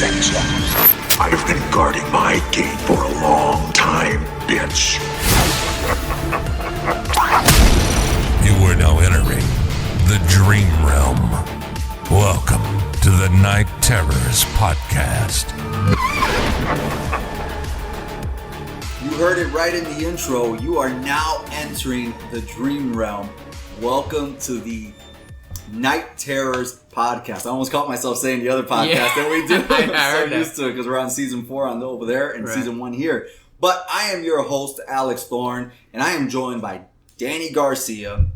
affect you. I've been guarding my gate for a long time, bitch. You are now entering the Dream Realm. Welcome to the Night Terrors Podcast. You heard it right in the intro. You are now entering the Dream Realm. Welcome to the Night Terrors Podcast. I almost caught myself saying the other podcast that we do. I'm so used to it because we're on season 4 on over there and season 1 here. But I am your host, Alex Thorn, and I am joined by Danny Garcia.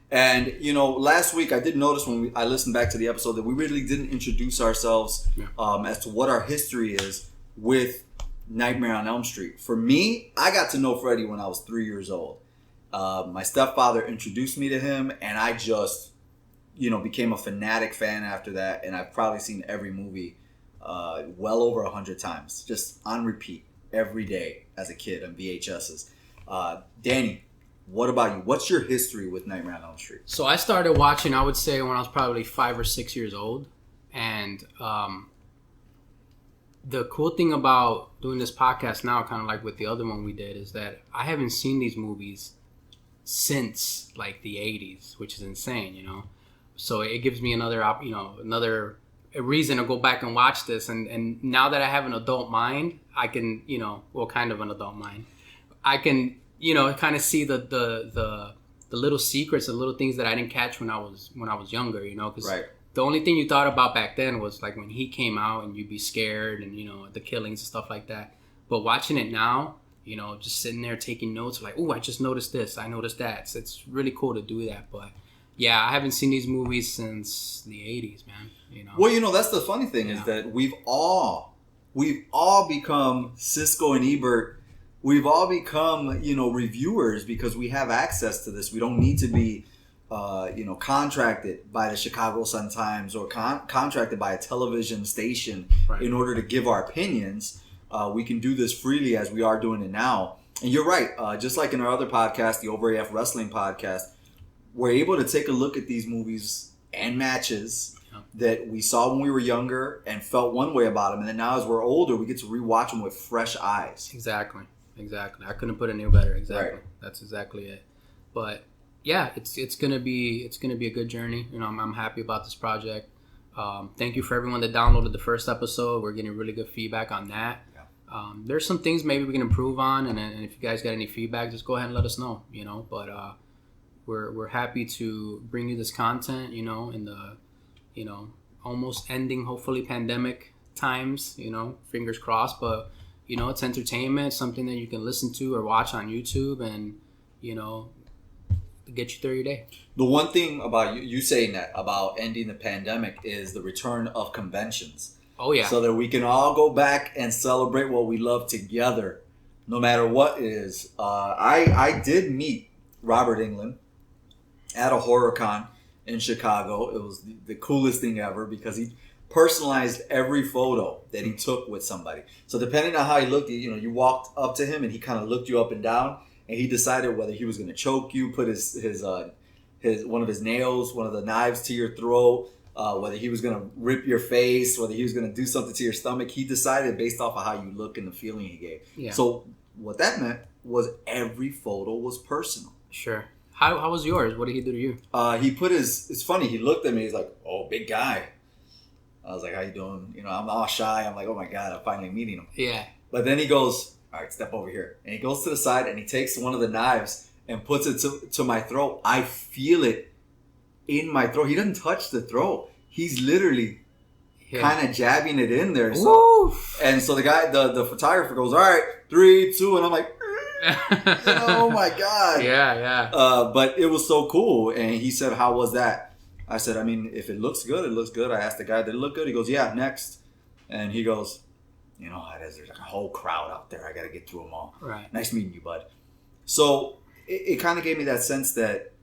And, you know, last week I did notice when I listened back to the episode that we really didn't introduce ourselves as to what our history is with Nightmare on Elm Street. For me, I got to know Freddy when I was 3 years old. My stepfather introduced me to him, and I just, you know, became a fanatic fan after that. And I've probably seen every movie well over 100 times, just on repeat every day as a kid on VHSs. Danny, what about you? What's your history with Nightmare on Elm Street? So I started watching, I would say, when I was probably 5 or 6 years old. And the cool thing about doing this podcast now, kind of like with the other one we did, is that I haven't seen these movies since like the 80s, which is insane, you know? So it gives me another reason to go back and watch this. And now that I have an adult mind, I can, you know, well, kind of an adult mind, I can, you know, kind of see the little secrets, the little things that I didn't catch when I was younger, you know, because the only thing you thought about back then was like when he came out and you'd be scared and, you know, the killings and stuff like that. But watching it now, you know, just sitting there taking notes like, oh, I just noticed this, I noticed that. So it's really cool to do that. But yeah, I haven't seen these movies since the 80s, man. You know. Well, you know, that's the funny thing is that we've all become Cisco and Ebert. We've all become, you know, reviewers because we have access to this. We don't need to be, you know, contracted by the Chicago Sun-Times or contracted by a television station in order to give our opinions. We can do this freely as we are doing it now. And you're right. Just like in our other podcast, the Over AF Wrestling podcast, we're able to take a look at these movies and matches that we saw when we were younger and felt one way about them. And then now as we're older, we get to rewatch them with fresh eyes. Exactly. I couldn't put it any better. Exactly. Right. That's exactly it. But yeah, it's gonna be a good journey. You know, I'm happy about this project. Thank you for everyone that downloaded the first episode. We're getting really good feedback on that. Yeah. There's some things maybe we can improve on, and if you guys got any feedback, just go ahead and let us know. You know, but we're happy to bring you this content. You know, in the, you know, almost ending hopefully pandemic times. You know, fingers crossed, but. You know, it's entertainment, something that you can listen to or watch on YouTube and, you know, get you through your day. The one thing about you saying that about ending the pandemic is the return of conventions. Oh, yeah. So that we can all go back and celebrate what we love together, no matter what it is. I did meet Robert Englund at a horror con in Chicago. It was the coolest thing ever because he personalized every photo that he took with somebody. So depending on how he looked, you know, you walked up to him and he kind of looked you up and down, and he decided whether he was going to choke you, put his one of his nails, one of the knives to your throat, whether he was going to rip your face, whether he was going to do something to your stomach. He decided based off of how you look and the feeling he gave. Yeah. So what that meant was every photo was personal. Sure. How was yours? What did he do to you? He put it's funny, he looked at me, he's like, oh, big guy. I was like, how you doing? You know, I'm all shy. I'm like, oh my God, I'm finally meeting him. Yeah. But then he goes, all right, step over here. And he goes to the side and he takes one of the knives and puts it to my throat. I feel it in my throat. He doesn't touch the throat. He's literally kind of jabbing it in there. So, and so the guy, the photographer goes, all right, 3, 2. And I'm like, oh my God. Yeah. But it was so cool. And he said, how was that? I said, I mean, if it looks good, it looks good. I asked the guy, did it look good? He goes, yeah, next. And he goes, you know how it is. There's like a whole crowd out there. I got to get through them all. Right. Nice meeting you, bud. So it kind of gave me that sense that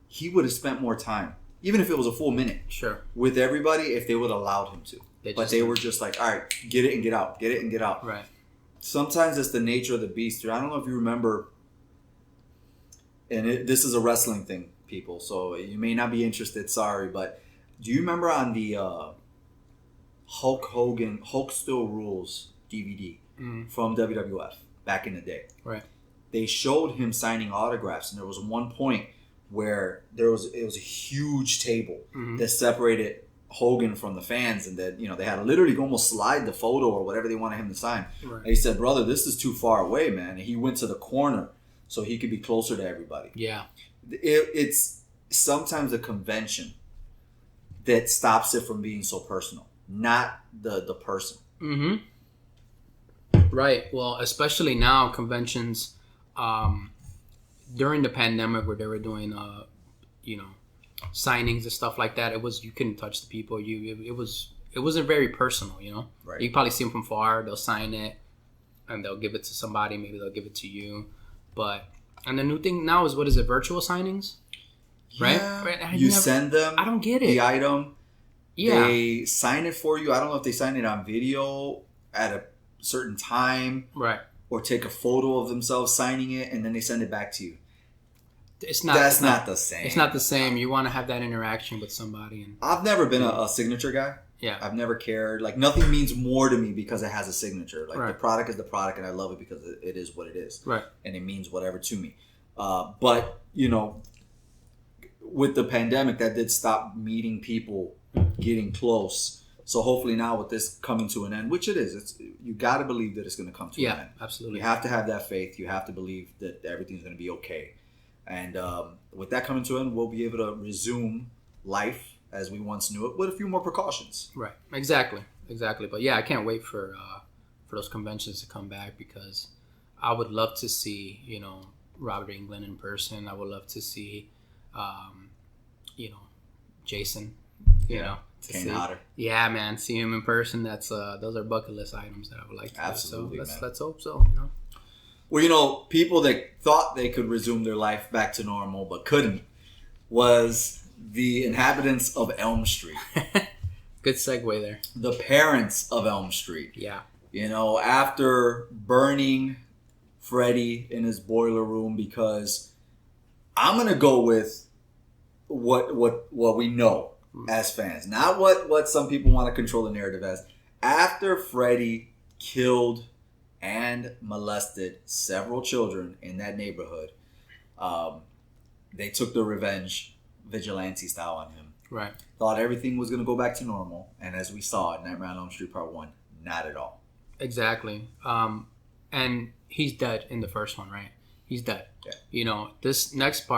he would have spent more time, even if it was a full minute, with everybody if they would have allowed him to. They were just like, all right, get it and get out. Get it and get out. Right. Sometimes it's the nature of the beast. I don't know if you remember, and this is a wrestling thing, people, so you may not be interested, sorry, but do you remember on the Hulk Still Rules DVD from WWF back in the day. Right. They showed him signing autographs, and there was one point where it was a huge table that separated Hogan from the fans, and that they had to literally almost slide the photo or whatever they wanted him to sign. Right. And he said, "Brother, this is too far away, man." And he went to the corner so he could be closer to everybody. Yeah. It's sometimes a convention that stops it from being so personal, not the person. Right. Well, especially now, conventions, during the pandemic where they were doing, signings and stuff like that, you couldn't touch the people. It wasn't very personal, Right. You probably see them from far, they'll sign it and they'll give it to somebody, maybe they'll give it to you. And the new thing now is, what is it, virtual signings? Right? Yeah. You send them I don't get it. the item. Yeah. They sign it for you. I don't know if they sign it on video at a certain time. Right. Or take a photo of themselves signing it and then they send it back to you. That's not the same. It's not the same. You want to have that interaction with somebody. And I've never been a signature guy. yeah. I've never cared. Like, nothing means more to me because it has a signature. Like, Right. the product is the product, and I love it because it is what it is. Right. And it means whatever to me. But, with the pandemic, that did stop meeting people, getting close. So hopefully now with this coming to an end, which it is, you got to believe that it's going to come to an end. Absolutely. You have to have that faith. You have to believe that everything's going to be okay. And with that coming to an end, we'll be able to resume life as we once knew it with a few more precautions. Right. Exactly. But yeah, I can't wait for those conventions to come back, because I would love to see, Robert Englund in person. I would love to see, Jason, Kane Hodder. Yeah, man, see him in person. Those are bucket list items that I would like to Absolutely, do. man. Let's hope so. Well, people that thought they could resume their life back to normal but couldn't was the inhabitants of Elm Street. Good segue there. The parents of Elm Street. Yeah. After burning Freddy in his boiler room, because I'm gonna go with what we know as fans, not what some people want to control the narrative as. After Freddy killed and molested several children in that neighborhood, they took the revenge vigilante style on him. Right. Thought everything was going to go back to normal, and as we saw in Nightmare on Elm Street Part 1, not at all. Exactly. And he's dead in the first one, right? He's dead. Yeah. This next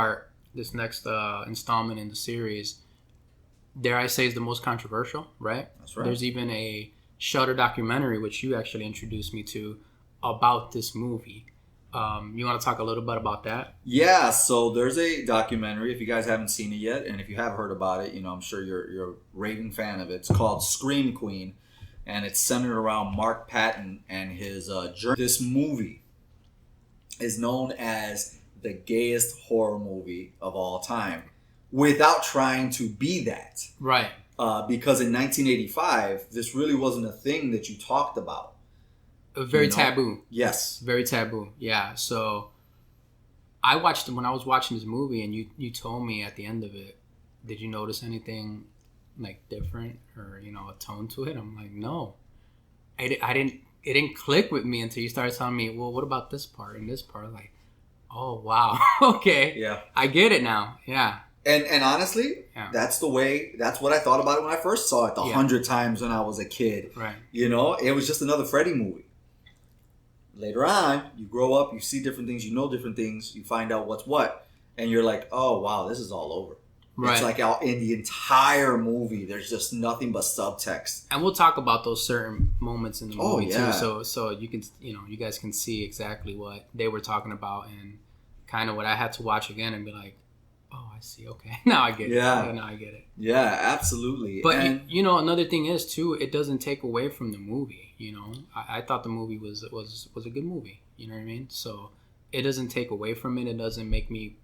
installment in the series, dare I say, is the most controversial, right? That's right. There's even a Shudder documentary, which you actually introduced me to, about this movie. You want to talk a little bit about that? Yeah, so there's a documentary, if you guys haven't seen it yet, and if you have heard about it, I'm sure you're a raving fan of it. It's called Scream Queen, and it's centered around Mark Patton and his journey. This movie is known as the gayest horror movie of all time, without trying to be that. Right. Because in 1985, this really wasn't a thing that you talked about. Very taboo. Yes. Very taboo. Yeah. So I watched it when I was watching this movie, and you told me at the end of it, did you notice anything like different or a tone to it? I'm like, no. It didn't click with me until you started telling me, well, what about this part and this part? Like, oh wow. Okay. Yeah. I get it now. Yeah. And honestly, Yeah. that's what I thought about it when I first saw it 100 times when I was a kid. Right. It was just another Freddy movie. Later on, you grow up, you see different things, you know different things, you find out what's what, and you're like, oh wow, this is all over. Right. It's like in the entire movie, there's just nothing but subtext. And we'll talk about those certain moments in the movie yeah. too. So you can, you guys can see exactly what they were talking about, and kind of what I had to watch again and be like, oh, I see. Okay, now I get it. Yeah. Now I get it. Yeah, absolutely. But and, another thing is too, it doesn't take away from the movie. I thought the movie was a good movie. You know what I mean? So it doesn't take away from it. It doesn't make me,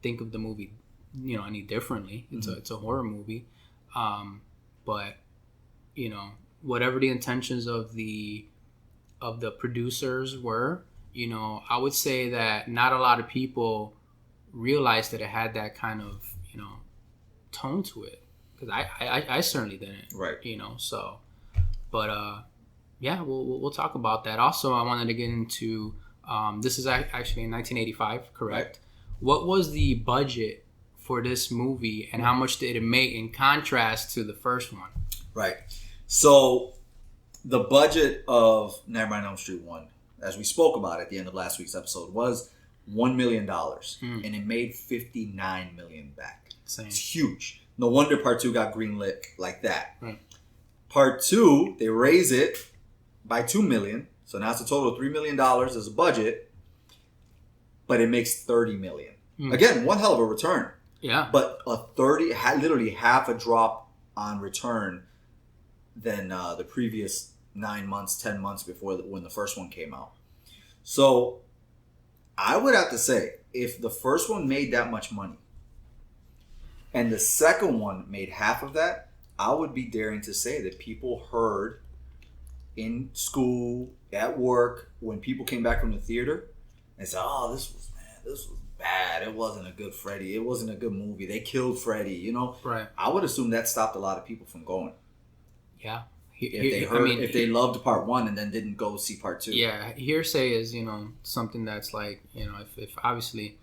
think of the movie, any differently. It's a horror movie, but whatever the intentions of the producers were, I would say that not a lot of people realized that it had that kind of tone to it. because I certainly didn't. Right. You know, so, but yeah, we'll talk about that. Also, I wanted to get into this is actually in 1985, correct? Right. What was the budget for this movie, and how much did it make in contrast to the first one? Right. So the budget of Nightmare on Elm Street 1, as we spoke about at the end of last week's episode, was $1 million, and it made $59 million back. Same. It's huge. No wonder Part 2 got greenlit like that. Right. Part 2, they raise it by $2 million, so now it's a total of $3 million as a budget, but it makes $30 million. Again, one hell of a return. Yeah. But literally half a drop on return than the previous 9 months, 10 months before when the first one came out. So I would have to say, if the first one made that much money and the second one made half of that, I would be daring to say that people heard in school, at work, when people came back from the theater and said, oh, this was bad. It wasn't a good Freddy. It wasn't a good movie. They killed Freddy, you know? Right. I would assume that stopped a lot of people from going. Yeah. If they loved Part 1 and then didn't go see Part 2. Yeah, hearsay is, something that's like, if obviously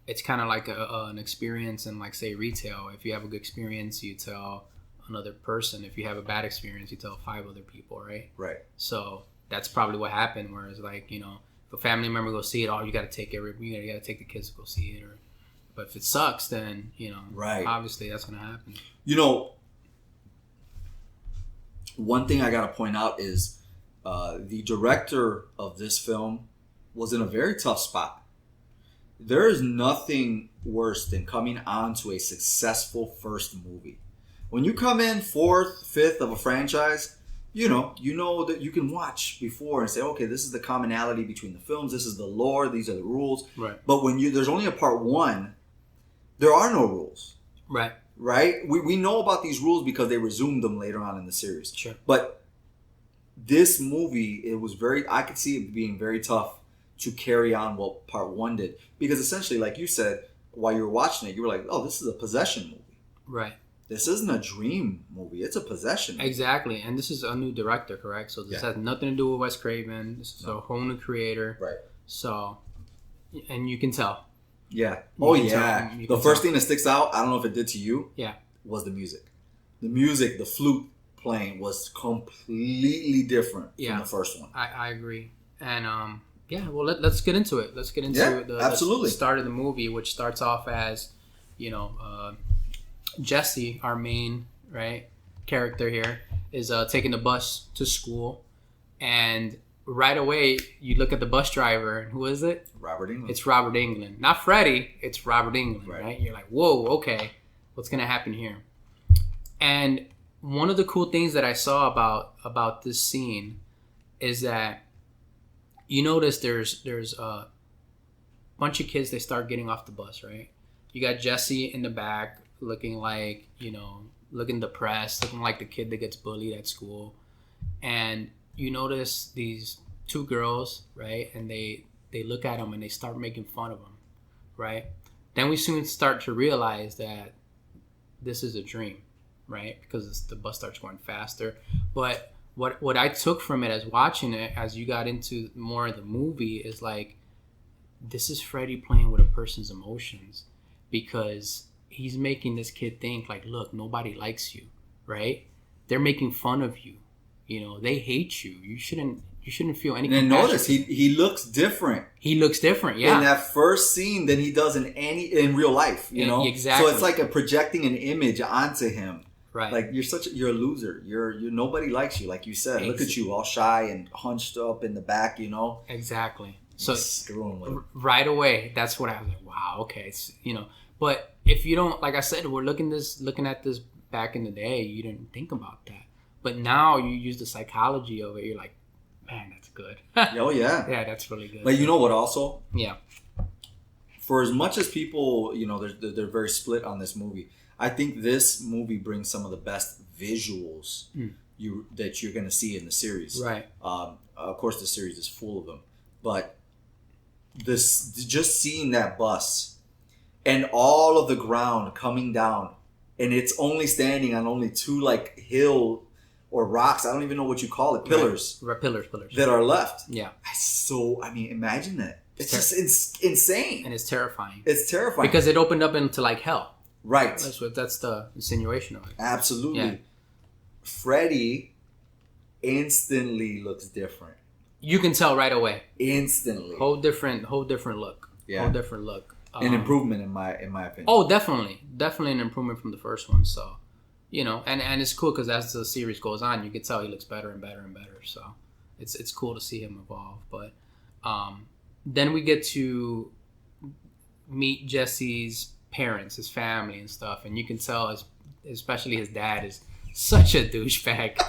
it's kind of like an experience in, like, say, retail. If you have a good experience, you tell another person. If you have a bad experience, you tell 5 other people, right? Right. So that's probably what happened, whereas, like, if a family member goes see it, you got to take the kids to go see it. But if it sucks, then, right. Obviously that's going to happen. One thing I got to point out is the director of this film was in a very tough spot. There is nothing worse than coming on to a successful first movie. When you come in 4th, 5th of a franchise, you know that you can watch before and say, okay, this is the commonality between the films. This is the lore. These are the rules. Right. But when there's only a Part 1, there are no rules. Right. Right? We know about these rules because they resumed them later on in the series. Sure. But this movie, I could see it being very tough to carry on what Part 1 did. Because essentially, like you said, while you were watching it, you were like, oh, this is a possession movie. Right. This isn't a dream movie. It's a possession movie. Exactly. And this is a new director, correct? So this has nothing to do with Wes Craven. This is a whole new creator. Right. So, and you can tell. Yeah. You The first thing that sticks out, I don't know if it did to you, yeah, was the music. The music, the flute playing was completely different from the first one. I agree. And well, let's get into it. Let's get into absolutely. the start of the movie, which starts off as, Jesse, our main character here, is taking the bus to school, and right away you look at the bus driver, and who is it? Robert Englund. It's Robert Englund, not Freddy. It's Robert Englund, right? You're like, whoa, okay, what's gonna happen here? And one of the cool things that I saw about this scene is that you notice there's a bunch of kids. They start getting off the bus, right? You got Jesse in the back, looking like, looking depressed, looking like the kid that gets bullied at school. And you notice these 2 girls, right? And they look at him and they start making fun of him, right? Then we soon start to realize that this is a dream, right? Because the bus starts going faster. But what I took from it as watching it, as you got into more of the movie, is like, this is Freddy playing with a person's emotions, because he's making this kid think like, look, nobody likes you, right? They're making fun of you. They hate you. You shouldn't feel any compassion. And notice he looks different. He looks different, yeah. In that first scene than he does in real life, Exactly. So it's like projecting an image onto him. Right. Like, you're a loser. You're nobody likes you, like you said. Look at you, all shy and hunched up in the back, Exactly. So screwing with it. Right away, that's what I was like, wow, okay. It's, but if you don't, like I said, we're looking at this back in the day, you didn't think about that. But now you use the psychology of it. You're like, man, that's good. Oh, yeah. Yeah, that's really good. But you know what also? Yeah. For as much as people, they're very split on this movie, I think this movie brings some of the best visuals that you're going to see in the series. Right. Of course, the series is full of them. But just seeing that bus and all of the ground coming down and it's only standing on only two like hill or rocks. I don't even know what you call it. Pillars. Right. Pillars. That are left. Yeah. I mean, imagine that. It's insane. And it's terrifying. It's terrifying. Because it opened up into like hell. Right. That's the insinuation of it. Absolutely. Yeah. Freddy instantly looks different. You can tell right away. Instantly. Whole different look. Yeah. Whole different look. An improvement in my opinion. Oh, definitely an improvement from the first one. So, and it's cool because as the series goes on, you can tell he looks better and better and better. So, it's cool to see him evolve. But then we get to meet Jesse's parents, his family and stuff, and you can tell, especially his dad is such a douchebag.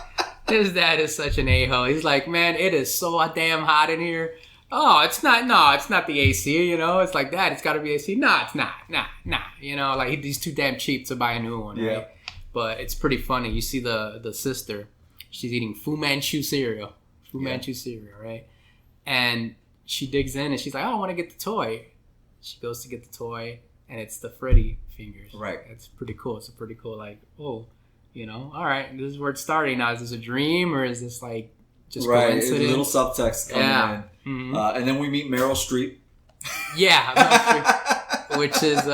His dad is such an a-hole. He's like, man, it is so damn hot in here. Oh, it's not the AC, It's like, Dad, it's got to be AC. Nah, it's not. Nah. Like he's too damn cheap to buy a new one, right? But it's pretty funny. You see the sister, she's eating Fu Manchu cereal, right? And she digs in and she's like, oh, I want to get the toy. She goes to get the toy and it's the Freddy fingers. Right. It's pretty cool. It's a pretty cool, like, all right, this is where it's starting now. Is this a dream or is this like just coincidence? Right, little subtext coming in. Mm-hmm. And then we meet Meryl Streep. Yeah, Meryl Streep, which is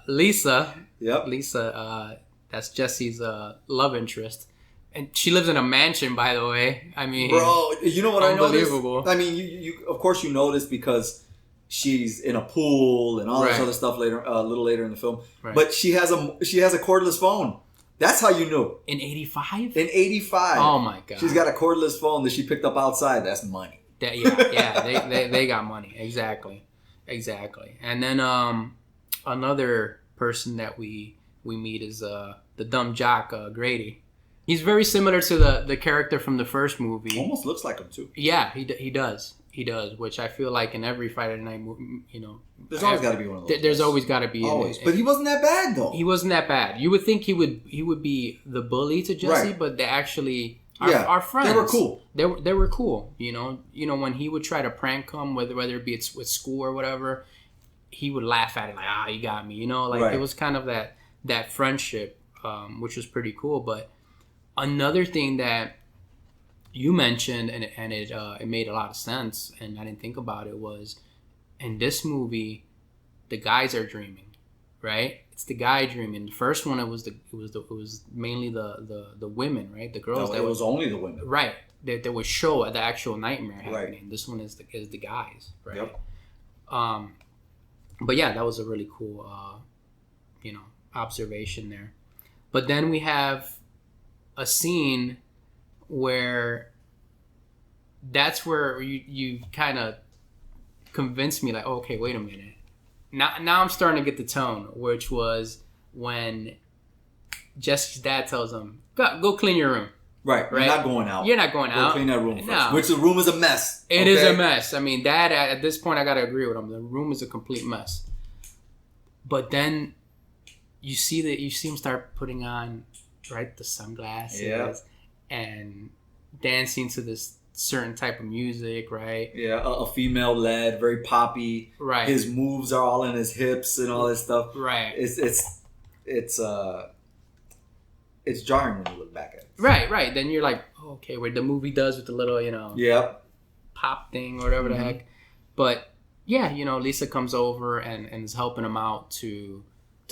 Lisa. Yep. Lisa, that's Jesse's love interest. And she lives in a mansion, by the way. I mean, bro, you know what I noticed? Unbelievable. I mean, you of course you notice because she's in a pool and all this other stuff later, a little later in the film. Right. But she has a cordless phone. That's how you knew. In 85? In 85. Oh my god. She's got a cordless phone that she picked up outside. That's money. They got money. Exactly. And then another person that we meet is the dumb jock Grady. He's very similar to the character from the first movie. Almost looks like him too. Yeah, he does. He does, which I feel like in every Friday night movie, there's always got to be one of those. There's always got to be. Always, but he wasn't that bad though. He wasn't that bad. You would think he would be the bully to Jesse, right. but they actually are friends. They were cool. They were cool. When he would try to prank him, whether it be with school or whatever, he would laugh at it like, you got me. It was kind of that friendship, which was pretty cool. But another thing that you mentioned, and it made a lot of sense, and I didn't think about it, was in this movie, the guys are dreaming, right? It's the guy dreaming. The first one, it was mainly the women, right? The girls. No, it was only the women, right? That would show the actual nightmare happening. Right. This one is the guys, right? Yep. But yeah, that was a really cool, observation there. But then we have a scene where that's where you kind of convinced me, like, oh, okay, wait a minute. Now I'm starting to get the tone, which was when Jesse's dad tells him, go clean your room. Right. You're not going out. You're not going out. Go clean that room first. No. Which the room is a mess. It is a mess. I mean, Dad, at this point, I got to agree with him. The room is a complete mess. But then you see him start putting on, right, the sunglasses and dancing to this certain type of music, right? Yeah, a female led, very poppy. Right. His moves are all in his hips and all this stuff. Right. It's jarring when you look back at it. Right. Then you're like, oh, okay, what the movie does with the little, Yep. pop thing or whatever the heck. But yeah, Lisa comes over and is helping him out to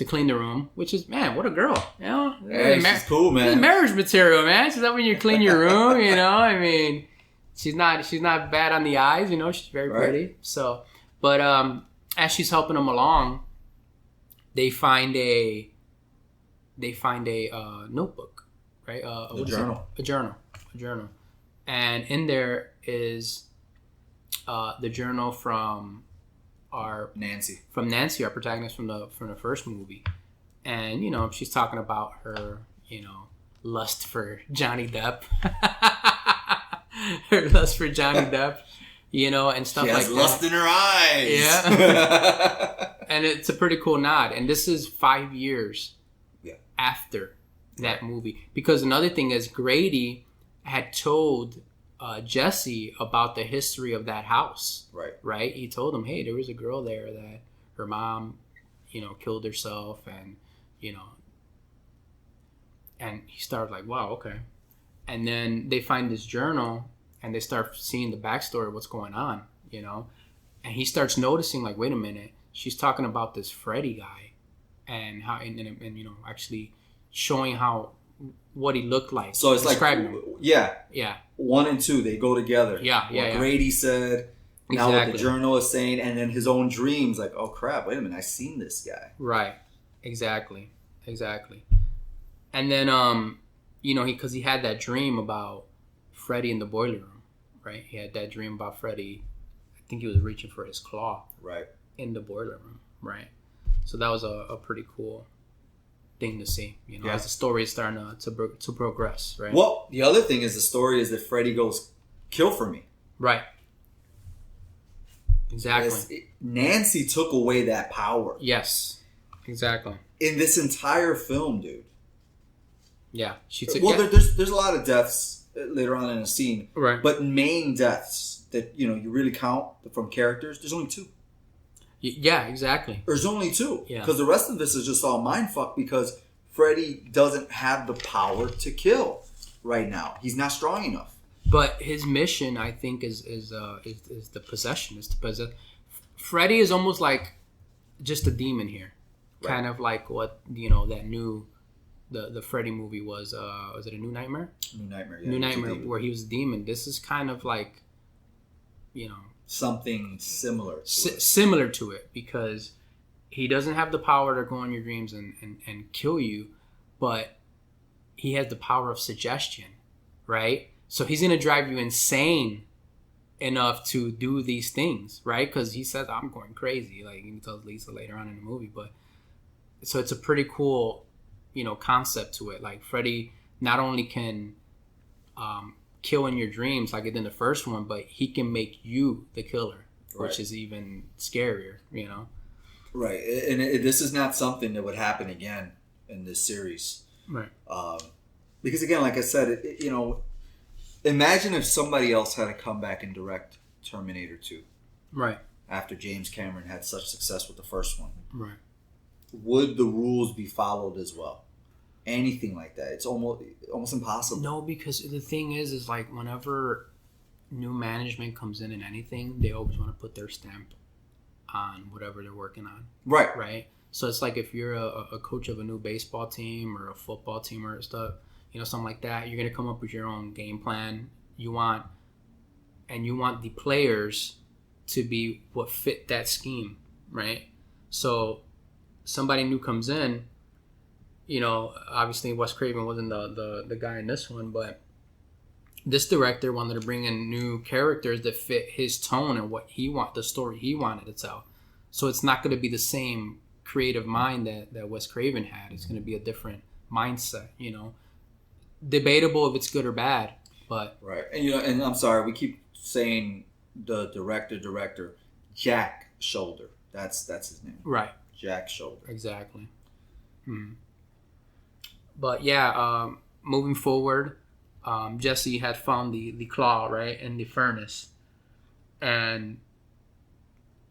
clean the room, which is, man, what a girl. Hey, she's cool, man. This is marriage material, man. She's helping you clean your room, I mean, she's not bad on the eyes, she's very pretty. So, but as she's helping him along, they find a notebook, right? A journal. A journal. And in there is the journal from Nancy, our protagonist from the first movie. And she's talking about her lust for Johnny Depp. Her lust for Johnny Depp, and stuff like that. She has lust in her eyes. Yeah. And it's a pretty cool nod. And this is 5 years after that movie. Because another thing is, Grady had told Jesse about the history of that house. Right? He told him, hey, there was a girl there that her mom, killed herself, and, And he started like, wow, okay. And then they find this journal and they start seeing the backstory of what's going on, you know? And he starts noticing, like, wait a minute, she's talking about this Freddy guy and how, and you know, actually showing how, what he looked like. So it's like, him. Yeah. 1 and 2, they go together. Yeah. Grady said, now exactly. what the journal is saying, and then his own dreams, like, oh crap, wait a minute, I seen this guy. Right. Exactly. And then, you know, because he had that dream about Freddy in the boiler room, right? He had that dream about Freddy. I think he was reaching for his claw. Right. In the boiler room, right? So that was a pretty cool thing to see, you know, as the story is starting to progress, right? Well, the other thing is the story is that Freddy goes, kill for me. Right. Exactly. Nancy took away that power. Yes. Exactly. In this entire film, dude. Yeah. She took. Well, there's a lot of deaths later on in the scene, right? But main deaths that you really count from characters. There's only 2. Yeah, exactly. There's only 2. Yeah. Because the rest of this is just all mindfuck because Freddy doesn't have the power to kill right now. He's not strong enough. But his mission, I think, is the possession. Is to possess. Freddy is almost like just a demon here, right. Kind of like what that new, the Freddy movie was. Was it A New Nightmare? New Nightmare. Yeah, New Nightmare, where he was a demon. This is kind of like, something similar. Similar to it because he doesn't have the power to go in your dreams and kill you, but he has the power of suggestion, right? So he's going to drive you insane enough to do these things, right? Because he says, I'm going crazy. Like he tells Lisa later on in the movie. But so it's a pretty cool, concept to it. Like Freddy not only can kill in your dreams like it did in the first one, but he can make you the killer, right. Which is even scarier, Right. And this is not something that would happen again in this series. Right. Because again, like I said, imagine if somebody else had to come back and direct Terminator 2. Right. After James Cameron had such success with the first one. Right. Would the rules be followed as well? Anything like that. It's almost impossible. No, because the thing is like whenever new management comes in anything, they always want to put their stamp on whatever they're working on. Right. Right. So it's like if you're a coach of a new baseball team or a football team or stuff, something like that, you're going to come up with your own game plan. You want the players to be what fit that scheme, right? So somebody new comes in, obviously Wes Craven wasn't the guy in this one, but this director wanted to bring in new characters that fit his tone and what the story he wanted to tell. So it's not going to be the same creative mind that Wes Craven had. It's going to be a different mindset, Debatable if it's good or bad, but right. And and I'm sorry, we keep saying the director Jack Shoulder. That's his name. Right. Jack Shoulder. Exactly. But yeah, moving forward, Jesse had found the claw, right, in the furnace, and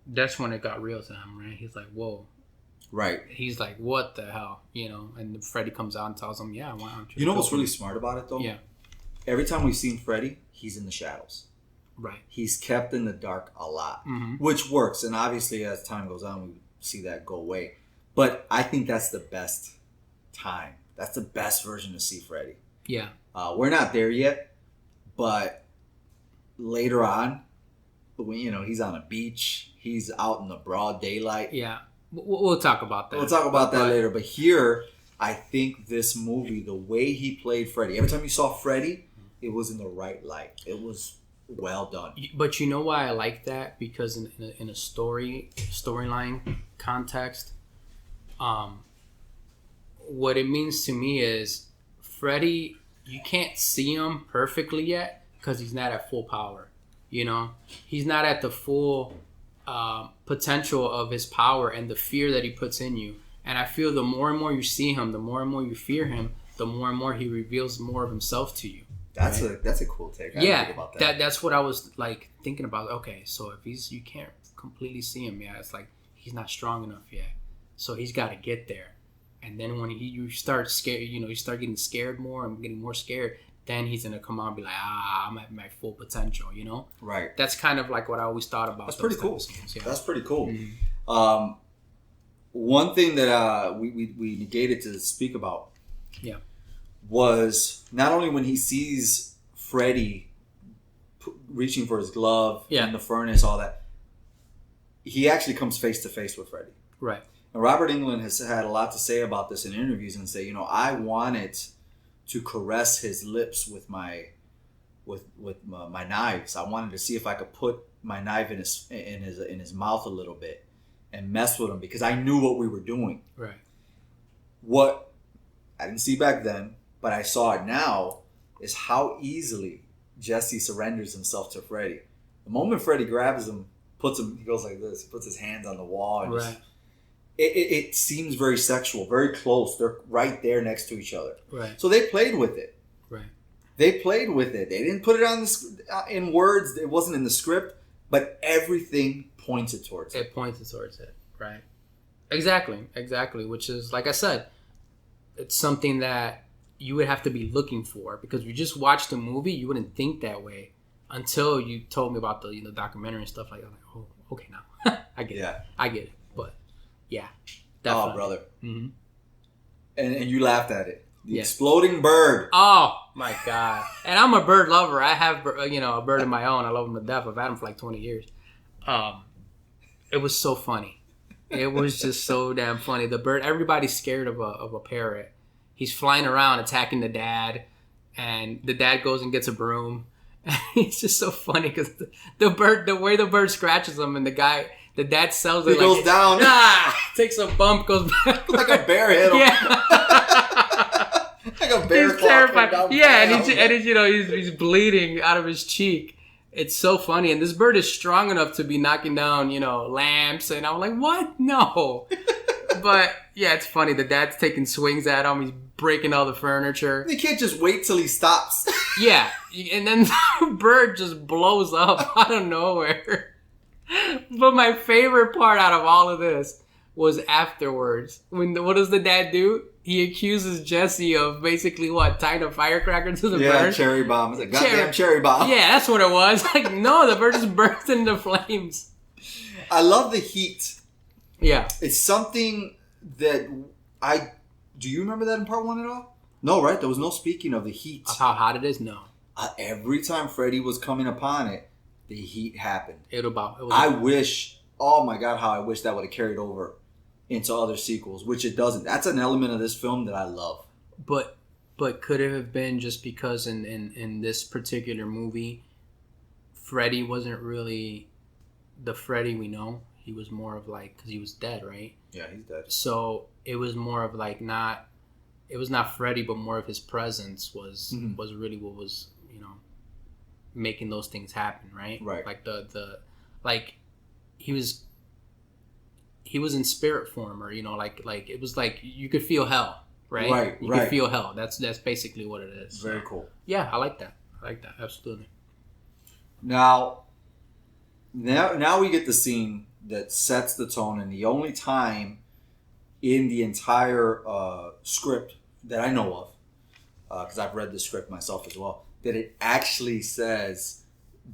that's when it got real to him, right? He's like, whoa. Right. He's like, what the hell? And Freddy comes out and tells him, yeah, why don't you? You know what's really smart about it, though? Yeah. Every time we've seen Freddy, he's in the shadows. Right. He's kept in the dark a lot, mm-hmm. which works. And obviously, as time goes on, we see that go away. But I think that's the best time. That's the best version to see Freddy. Yeah. We're not there yet, but later on, he's on a beach. He's out in the broad daylight. Yeah. We'll talk about that. We'll talk about that later. But here, I think this movie, the way he played Freddy, every time you saw Freddy, it was in the right light. It was well done. But you know why I like that? Because in a storyline context, what it means to me is Freddy, you can't see him perfectly yet because he's not at full power. He's not at the full potential of his power and the fear that he puts in you. And I feel the more and more you see him, the more and more you fear him, the more and more he reveals more of himself to you. That's a cool take. I yeah, think about that. That's what I was like thinking about. Okay, so if you can't completely see him, it's like he's not strong enough yet. So he's got to get there. And then when you start scared, you start getting scared more and getting more scared, then he's gonna come out and be like, I'm at my full potential, Right. That's kind of like what I always thought about. That's pretty cool. Scenes, yeah. That's pretty cool. Mm-hmm. One thing that we negated to speak about, yeah, was not only when he sees Freddy reaching for his glove in the furnace, all that. He actually comes face to face with Freddy. Right. And Robert Englund has had a lot to say about this in interviews and say, I wanted to caress his lips with my knives. I wanted to see if I could put my knife in his mouth a little bit and mess with him because I knew what we were doing. Right. What I didn't see back then, but I saw it now, is how easily Jesse surrenders himself to Freddy. The moment Freddy grabs him, he goes like this, puts his hands on the wall. And right. It seems very sexual, very close. They're right there next to each other. Right. So they played with it. Right. They played with it. They didn't put it in words. It wasn't in the script, but everything pointed towards it. It pointed towards it. Right. Exactly. Which is, like I said, it's something that you would have to be looking for, because if you just watched the movie, you wouldn't think that way until you told me about the documentary and stuff like that. I'm like, oh, okay, now I get it. I get it. But yeah, definitely. Oh, brother. Mm-hmm. And you laughed at it. The exploding bird. Oh my god! And I'm a bird lover. I have a bird of my own. I love them to death. I've had them for like 20 years. It was so funny. It was just so damn funny. The bird. Everybody's scared of a parrot. He's flying around attacking the dad, and the dad goes and gets a broom. And it's just so funny because the way the bird scratches him, and the dad sells it. He goes down. Takes a bump, goes back. Like a bear hit him. Yeah. Like a bear. He's terrified. Yeah, and he's bleeding out of his cheek. It's so funny, and this bird is strong enough to be knocking down, lamps, and I'm like, what? No. But yeah, it's funny. The dad's taking swings at him. He's breaking all the furniture. You can't just wait till he stops. Yeah, and then the bird just blows up out of nowhere. But my favorite part out of all of this was afterwards. What does the dad do? He accuses Jesse of basically tying a firecracker to the bird. Yeah, cherry bomb. It's a goddamn cherry bomb. Yeah, that's what it was. Like, no, the bird just burst into flames. I love the heat. Yeah. It's something that do you remember that in part 1 at all? No, right? There was no speaking of the heat. Of how hot it is? No. Every time Freddy was coming upon it, the heat happened. Oh my God, how I wish that would have carried over into other sequels, which it doesn't. That's an element of this film that I love. But could it have been just because in this particular movie, Freddy wasn't really the Freddy we know? He was more of because he was dead, right? Yeah, he's dead. So it was more of it was not Freddy, but more of his presence was really what was, making those things happen, right? Right. Like he was in spirit form, or it was like you could feel hell, right? Right. You could feel hell. That's basically what it is. Very cool. Yeah, I like that. Absolutely. Now we get the scene that sets the tone, and the only time in the entire script that I know of, because I've read the script myself as well, that it actually says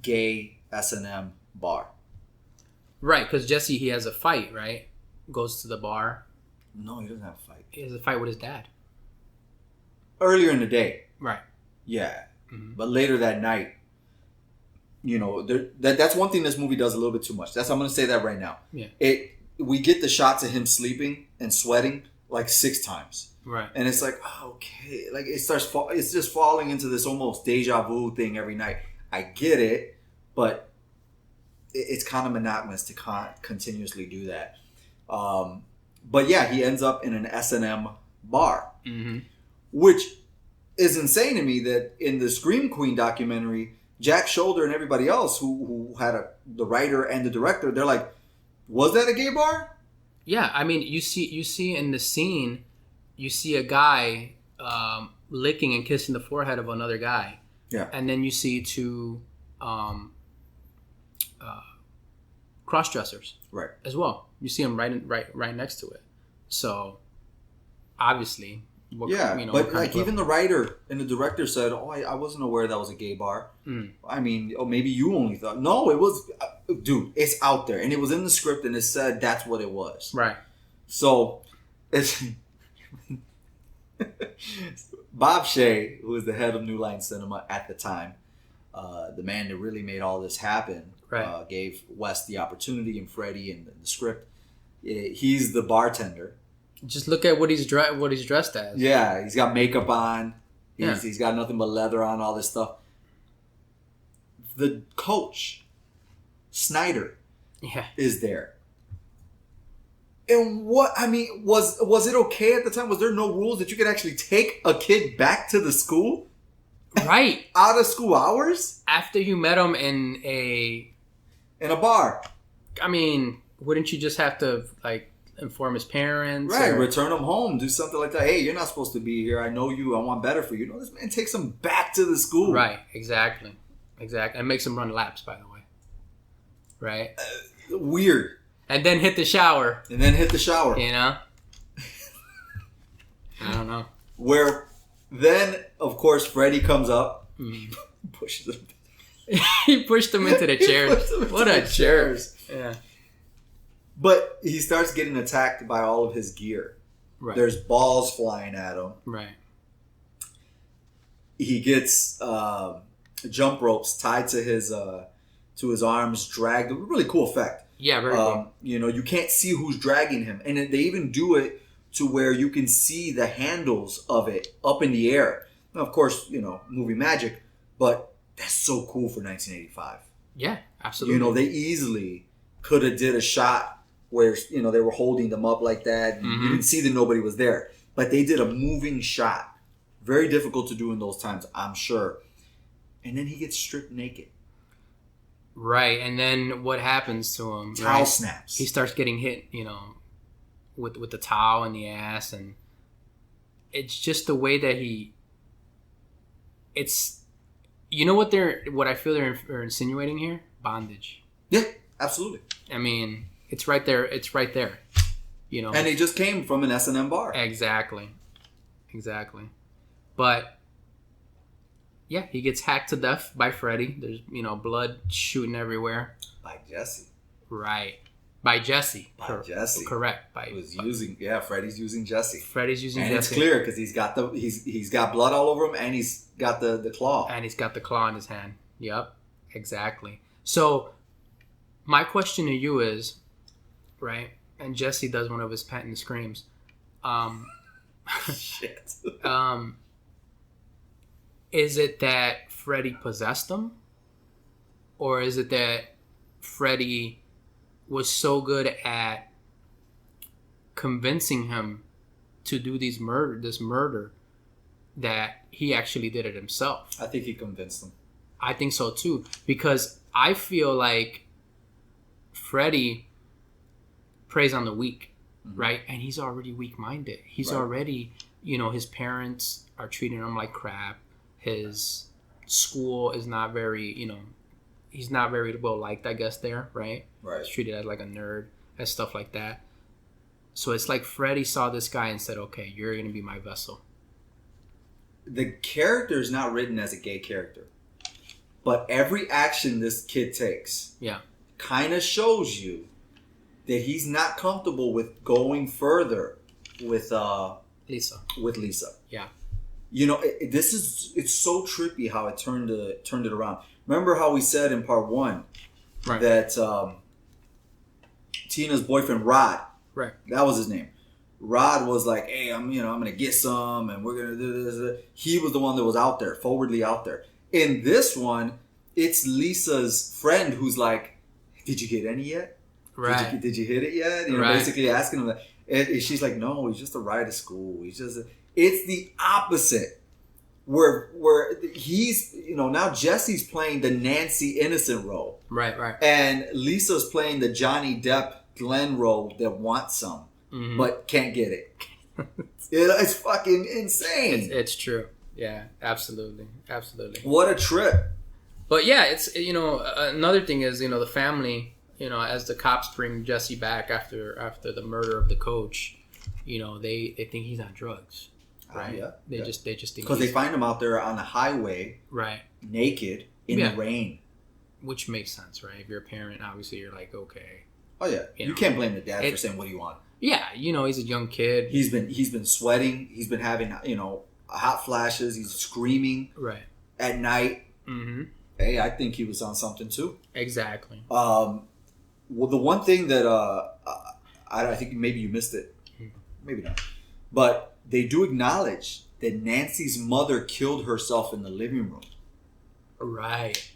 gay S&M bar. Right, because Jesse, he has a fight, right? Goes to the bar. No, he doesn't have a fight. He has a fight with his dad. Earlier in the day. Right. Yeah. Mm-hmm. But later that night, that's one thing this movie does a little bit too much. I'm going to say that right now. Yeah. We get the shots of him sleeping and sweating 6 times. Right. And it's like, okay. It's just falling into this almost deja vu thing every night. I get it, but it's kind of monotonous to continuously do that. But yeah, he ends up in an S&M bar, which is insane to me that in the Scream Queen documentary, Jack Shoulder and everybody else who had the writer and the director, they're like, was that a gay bar? Yeah, I mean, you see in the scene, you see a guy licking and kissing the forehead of another guy. Yeah. And then you see 2 cross-dressers. Right. As well. You see them right next to it. So obviously. But like even the writer and the director said, "Oh, I wasn't aware that was a gay bar." I mean, maybe you only thought. No, it was, dude. It's out there, and it was in the script, and it said that's what it was. Right. So, it's Bob Shea, who was the head of New Line Cinema at the time, the man that really made all this happen, right. Gave Wes the opportunity and Freddy and the script. He's the bartender. Just look at what he's dressed as. Yeah, he's got makeup on. Yeah. He's got nothing but leather on, all this stuff. The coach, Snyder, is there. And was it okay at the time? Was there no rules that you could actually take a kid back to the school? Right. Out of school hours? After you met him in a bar. I mean, wouldn't you just have to, like, inform his parents? Right, return him home. Do something like that. Hey, you're not supposed to be here. I know you. I want better for you. No, this man takes him back to the school. Right, exactly. And makes him run laps, by the way. Right? Weird. And then hit the shower. You know? I don't know. Where then, of course, Freddy comes up. Pushes him. He pushed him into the chairs. What a jerk. Yeah. But he starts getting attacked by all of his gear. Right. There's balls flying at him. Right. He gets jump ropes tied to his arms, dragged. A really cool effect. Yeah, very cool. You can't see who's dragging him. And they even do it to where you can see the handles of it up in the air. Now, of course, movie magic, but that's so cool for 1985. Yeah, absolutely. They easily could have did a shot where, they were holding them up like that. And you didn't see that nobody was there. But they did a moving shot. Very difficult to do in those times, I'm sure. And then he gets stripped naked. Right. And then what happens to him? Towel snaps. He starts getting hit, with the towel in the ass. And it's just the way that it's... what I feel they're insinuating here? Bondage. Yeah, absolutely. I mean... It's right there. And it just came from an S&M bar. Exactly. But yeah, he gets hacked to death by Freddy. There's blood shooting everywhere. By Jesse. Right. By Jesse. Jesse. Correct. Freddy's using Jesse. And it's clear because he's got blood all over him, and he's got the claw. And he's got the claw in his hand. Yep. Exactly. So my question to you is, right? And Jesse does one of his patent screams. Shit. Is it that Freddy possessed him? Or is it that Freddy was so good at convincing him to do this murder that he actually did it himself? I think he convinced him. I think so too. Because I feel like Freddy preys on the weak, right? And he's already weak-minded. He's already, his parents are treating him like crap. His school is not very, he's not very well liked, I guess, there, right? Right. He's treated as like a nerd and stuff like that. So it's like Freddy saw this guy and said, okay, you're going to be my vessel. The character is not written as a gay character. But every action this kid takes kind of shows you that he's not comfortable with going further with Lisa. Yeah. It's so trippy how it turned it around. Remember how we said in part 1 that Tina's boyfriend Rod, right? That was his name. Rod was like, "Hey, I'm gonna get some, and we're gonna do this." He was the one that was out there, forwardly out there. In this one, it's Lisa's friend who's like, "Did you get any yet? Right? Did you hit it yet?" Basically asking him that. And she's like, "No, he's just a ride to school. It's the opposite." Where he's, now Jesse's playing the Nancy Innocent role. Right. And Lisa's playing the Johnny Depp Glenn role that wants some, but can't get it. It's fucking insane. It's true. Yeah, absolutely. What a trip. But yeah, it's, another thing is, the family, as the cops bring Jesse back after the murder of the coach, you know, they think he's on drugs, right? Yeah. They just think because they find him out there on the highway, right, naked in the rain. Which makes sense, right? If you're a parent, obviously you're like, okay. Oh yeah, you can't blame the dad for saying, "What do you want?" Yeah, you know, he's a young kid. He's been sweating. He's been having hot flashes. He's screaming at night. Mm-hmm. Hey, I think he was on something too. Exactly. Well, the one thing that I think maybe you missed it, maybe not, but they do acknowledge that Nancy's mother killed herself in the living room. Right.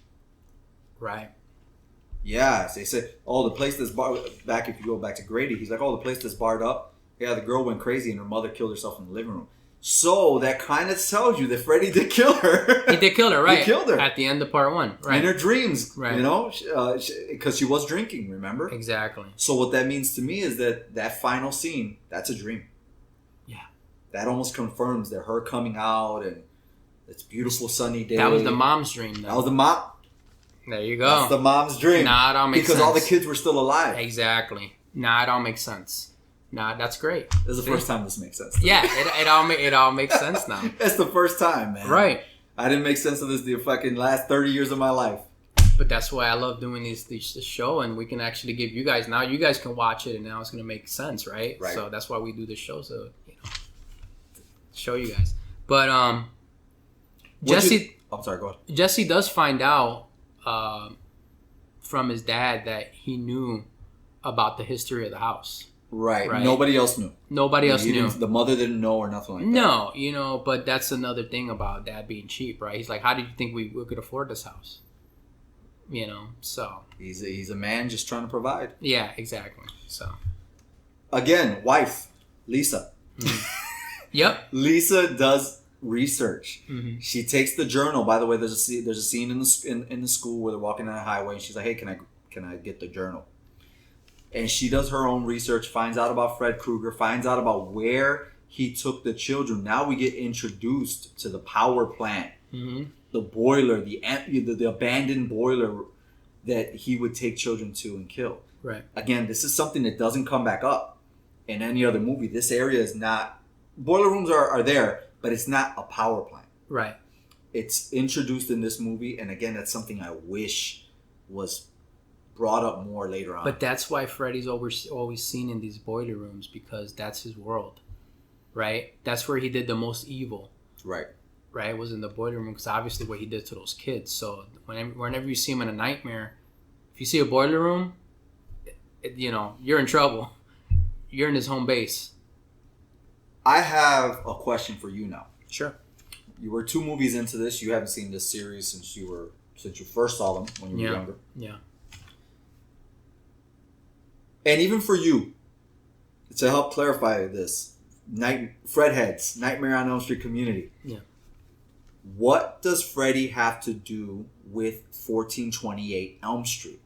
Yeah, they said, "Oh, the place that's barred back." If you go back to Grady, he's like, "Oh, the place that's barred up. Yeah, the girl went crazy and her mother killed herself in the living room." So that kind of tells you that Freddy did kill her. He did kill her, right? He killed her at the end of part 1, right? In her dreams, right? You know, because she was drinking. Remember? Exactly. So what that means to me is that final scene, that's a dream. Yeah. That almost confirms that her coming out and it's beautiful sunny day. That was the mom's dream, though. That was the mom. There you go. That's the mom's dream. Nah, it all makes sense. Because all the kids were still alive. Exactly. Nah, it all makes sense. Nah, that's great. This is the first time this makes sense. Yeah, it all makes sense now. It's the first time, man. Right. I didn't make sense of this the fucking last 30 years of my life. But that's why I love doing this show, and we can actually give you guys, now you guys can watch it, and now it's going to make sense, right? Right. So that's why we do the show, so, show you guys. But, Jesse... I'm sorry, go ahead. Jesse does find out from his dad that he knew about the history of the house. Right. Nobody else knew. Nobody else knew. The mother didn't know or nothing like that. No, but that's another thing about dad being cheap, right? He's like, how did you think we could afford this house? So. He's a man just trying to provide. Yeah, exactly. So. Again, wife, Lisa. Mm-hmm. Yep. Lisa does research. Mm-hmm. She takes the journal. By the way, there's a scene in the school where they're walking down the highway, and she's like, "Hey, can I get the journal?" And she does her own research, finds out about Fred Krueger, finds out about where he took the children. Now we get introduced to the power plant, the boiler, the abandoned boiler that he would take children to and kill. Right. Again, this is something that doesn't come back up in any other movie. This area is not... Boiler rooms are there, but it's not a power plant. Right. It's introduced in this movie, and again, that's something I wish was brought up more later on. But that's why Freddy's always seen in these boiler rooms, because that's his world, right? That's where he did the most evil. Right. Right? Was in the boiler room, because obviously what he did to those kids. So whenever you see him in a nightmare, if you see a boiler room, you're in trouble. You're in his home base. I have a question for you now. Sure. You were 2 movies into this. You haven't seen this series since you first saw them when you were younger. Yeah. And even for you, to help clarify this, Fred Heads, Nightmare on Elm Street community. Yeah. What does Freddy have to do with 1428 Elm Street?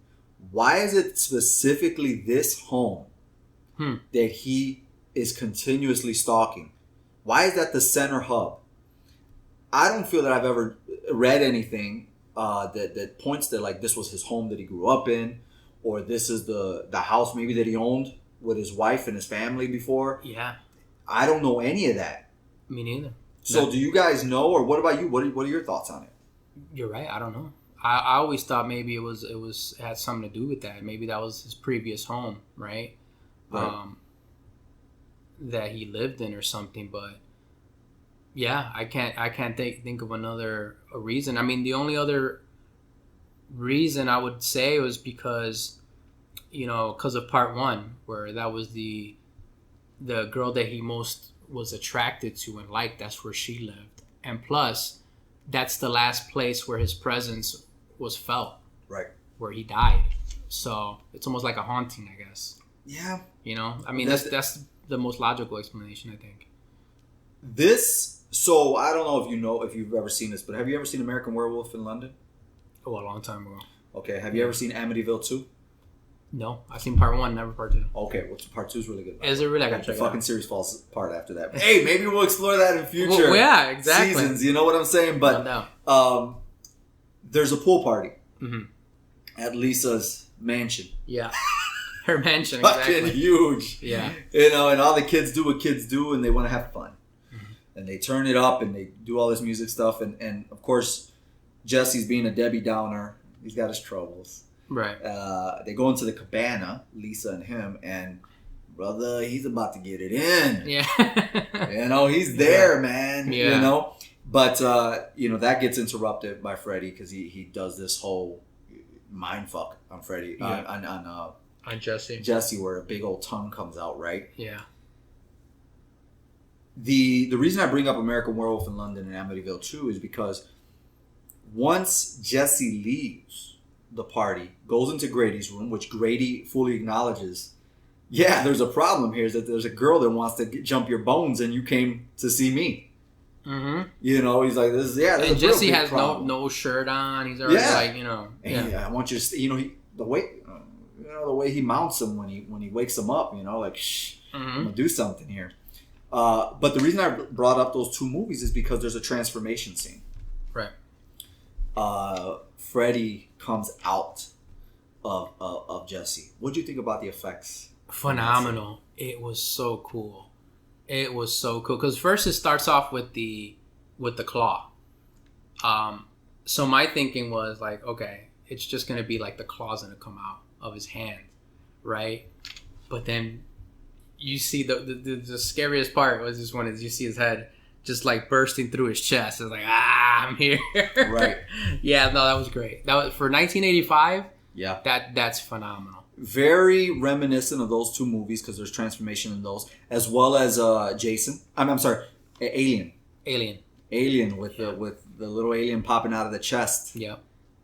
Why is it specifically this home that he is continuously stalking? Why is that the center hub? I don't feel that I've ever read anything that points to like this was his home that he grew up in, or this is the house maybe that he owned with his wife and his family before. Yeah. I don't know any of that. Me neither. So do you guys know, or what about you? What are your thoughts on it? You're right. I don't know. I always thought maybe it had something to do with that. Maybe that was his previous home, right? That he lived in or something. But yeah, I can't think of another reason. I mean, the only other reason I would say was because of part 1, where that was the girl that he most was attracted to and liked. That's where she lived, and plus that's the last place where his presence was felt, right, where he died. So it's almost like a haunting, I guess. Yeah. I mean, that's the most logical explanation, I think. So I don't know if you've ever seen this, but have you ever seen American Werewolf in London? Oh, a long time ago. Okay. Have you ever seen Amityville 2? No, I've seen part 1, never part 2. Okay, well, part 2 is really good. Is it really? I gotta check the it out. fucking series falls apart after that. But hey, maybe we'll explore that in future yeah, exactly. seasons. You know what I'm saying? But there's a pool party at Lisa's mansion. Yeah. Her mansion, fucking exactly. huge. Yeah. You know, and all the kids do what kids do, and they want to have fun. And they turn it up, and they do all this music stuff. And of course, Jesse's being a Debbie Downer. He's got his troubles. Right. They go into the cabana, Lisa and him, and brother, he's about to get it in. Yeah. You know, he's there, man. Yeah. You know? But, you know, that gets interrupted by Freddy because he does this whole mind fuck on Freddy, on Jesse. Jesse, where a big old tongue comes out, right? Yeah. The reason I bring up American Werewolf in London and Amityville 2 is because once Jesse leaves the party, goes into Grady's room, which Grady fully acknowledges, yeah, there's a problem here, is that there's a girl that wants to jump your bones and you came to see me. Mm-hmm. You know, he's like, this is, yeah, and Jesse has no shirt on. He's already like, you know. And I want you to, you know, the way he mounts him when he wakes him up, you know, like, shh, I'm gonna do something here. But the reason I brought up those two movies is because there's a transformation scene. Right. Freddy comes out of Jesse. What do you think about the effects? Phenomenal. It was so cool. It was so cool because first it starts off with the claw. So my thinking was like, okay, it's just gonna be like the claw's gonna come out of his hand, right? But then you see the scariest part was just when you see his head just like bursting through his chest. It's like, I'm here. Right. Yeah, no, that was great. That was for 1985. Yeah. That's phenomenal. Very reminiscent of those two movies because there's transformation in those, as well as Jason. I'm sorry, Alien with the little alien popping out of the chest. Yeah.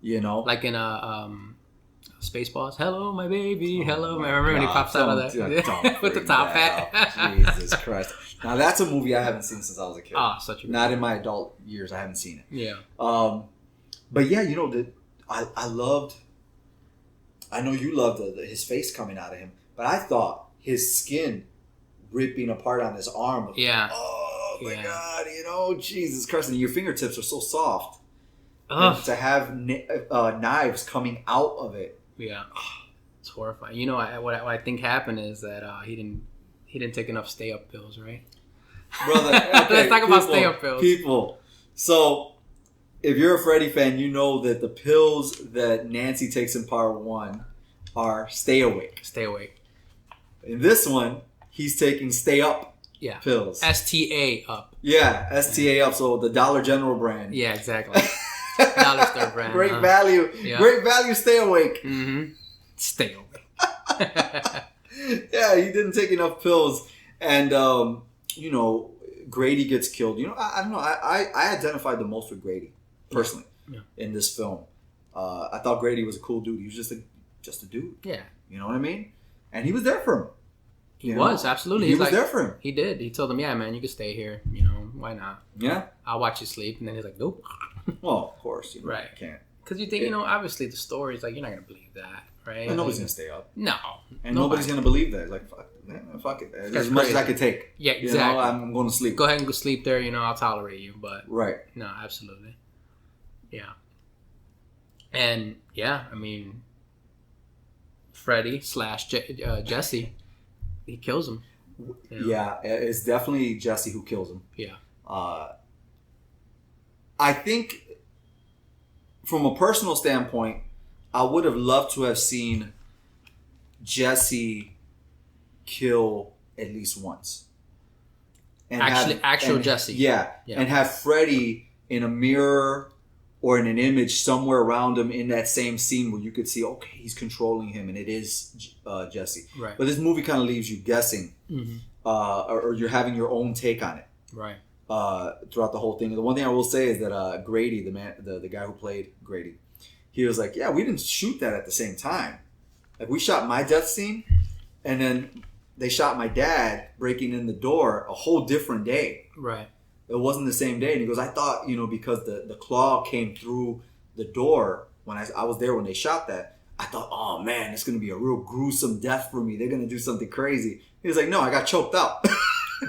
You know, like in Spaceballs. Hello, my baby. Hello, my. Remember when he pops out of that with the top hat? Jesus Christ! Now that's a movie I haven't seen since I was a kid. Such a good not movie. in my adult years. I haven't seen it. Yeah. But yeah, you know, I loved. I know you loved his face coming out of him, but I thought his skin ripping apart on his arm. Yeah. Oh my God! You know, Jesus Christ! And your fingertips are so soft. Ugh. And to have knives coming out of it. Yeah, it's horrifying. You know, what I think happened is that he didn't take enough stay up pills, right? Brother, okay, let's talk about stay up pills. People, so if you're a Freddy fan, you know that the pills that Nancy takes in part 1 are stay awake. Stay awake. In this one, he's taking stay up pills. STA up. Yeah, STA up. So the Dollar General brand. Yeah, exactly. Dollar Store brand. Great value. Yeah. Great value. Stay awake. Mm-hmm. Stay awake. Yeah, he didn't take enough pills, and you know, Grady gets killed. You know, I don't know. I identified the most with Grady personally in this film. I thought Grady was a cool dude. He was just a dude. Yeah. You know what I mean? And he was there for him. He was, absolutely. He was there for him. He did. He told him, yeah, man, you can stay here. You know, why not? Yeah. I'll watch you sleep. And then he's like, nope. Well, of course. You know, right. You can't. Because you think, you know, obviously the story is like, you're not going to believe that, right? And nobody's going to stay up. No. And nobody's going to believe that. Like, fuck it. As much as I could take. Yeah, exactly. You know, I'm going to sleep. Go ahead and go sleep there. You know, I'll tolerate you. But right. No, absolutely. Yeah. And, yeah, I mean, Freddy / Jesse, he kills him. You know? Yeah, it's definitely Jesse who kills him. Yeah. I think from a personal standpoint, I would have loved to have seen Jesse kill at least once. And actual Jesse. Yeah. And have Freddy in a mirror or in an image somewhere around him in that same scene where you could see, okay, he's controlling him and it is Jesse. Right. But this movie kind of leaves you guessing, or you're having your own take on it. Right. Throughout the whole thing. The one thing I will say is that Grady, the guy who played Grady, he was like, yeah, we didn't shoot that at the same time. Like, we shot my death scene, and then they shot my dad breaking in the door a whole different day. Right. It wasn't the same day. And he goes, I thought, you know, because the claw came through the door when I was there when they shot that, I thought, oh man, it's going to be a real gruesome death for me. They're going to do something crazy. He was like, no, I got choked out.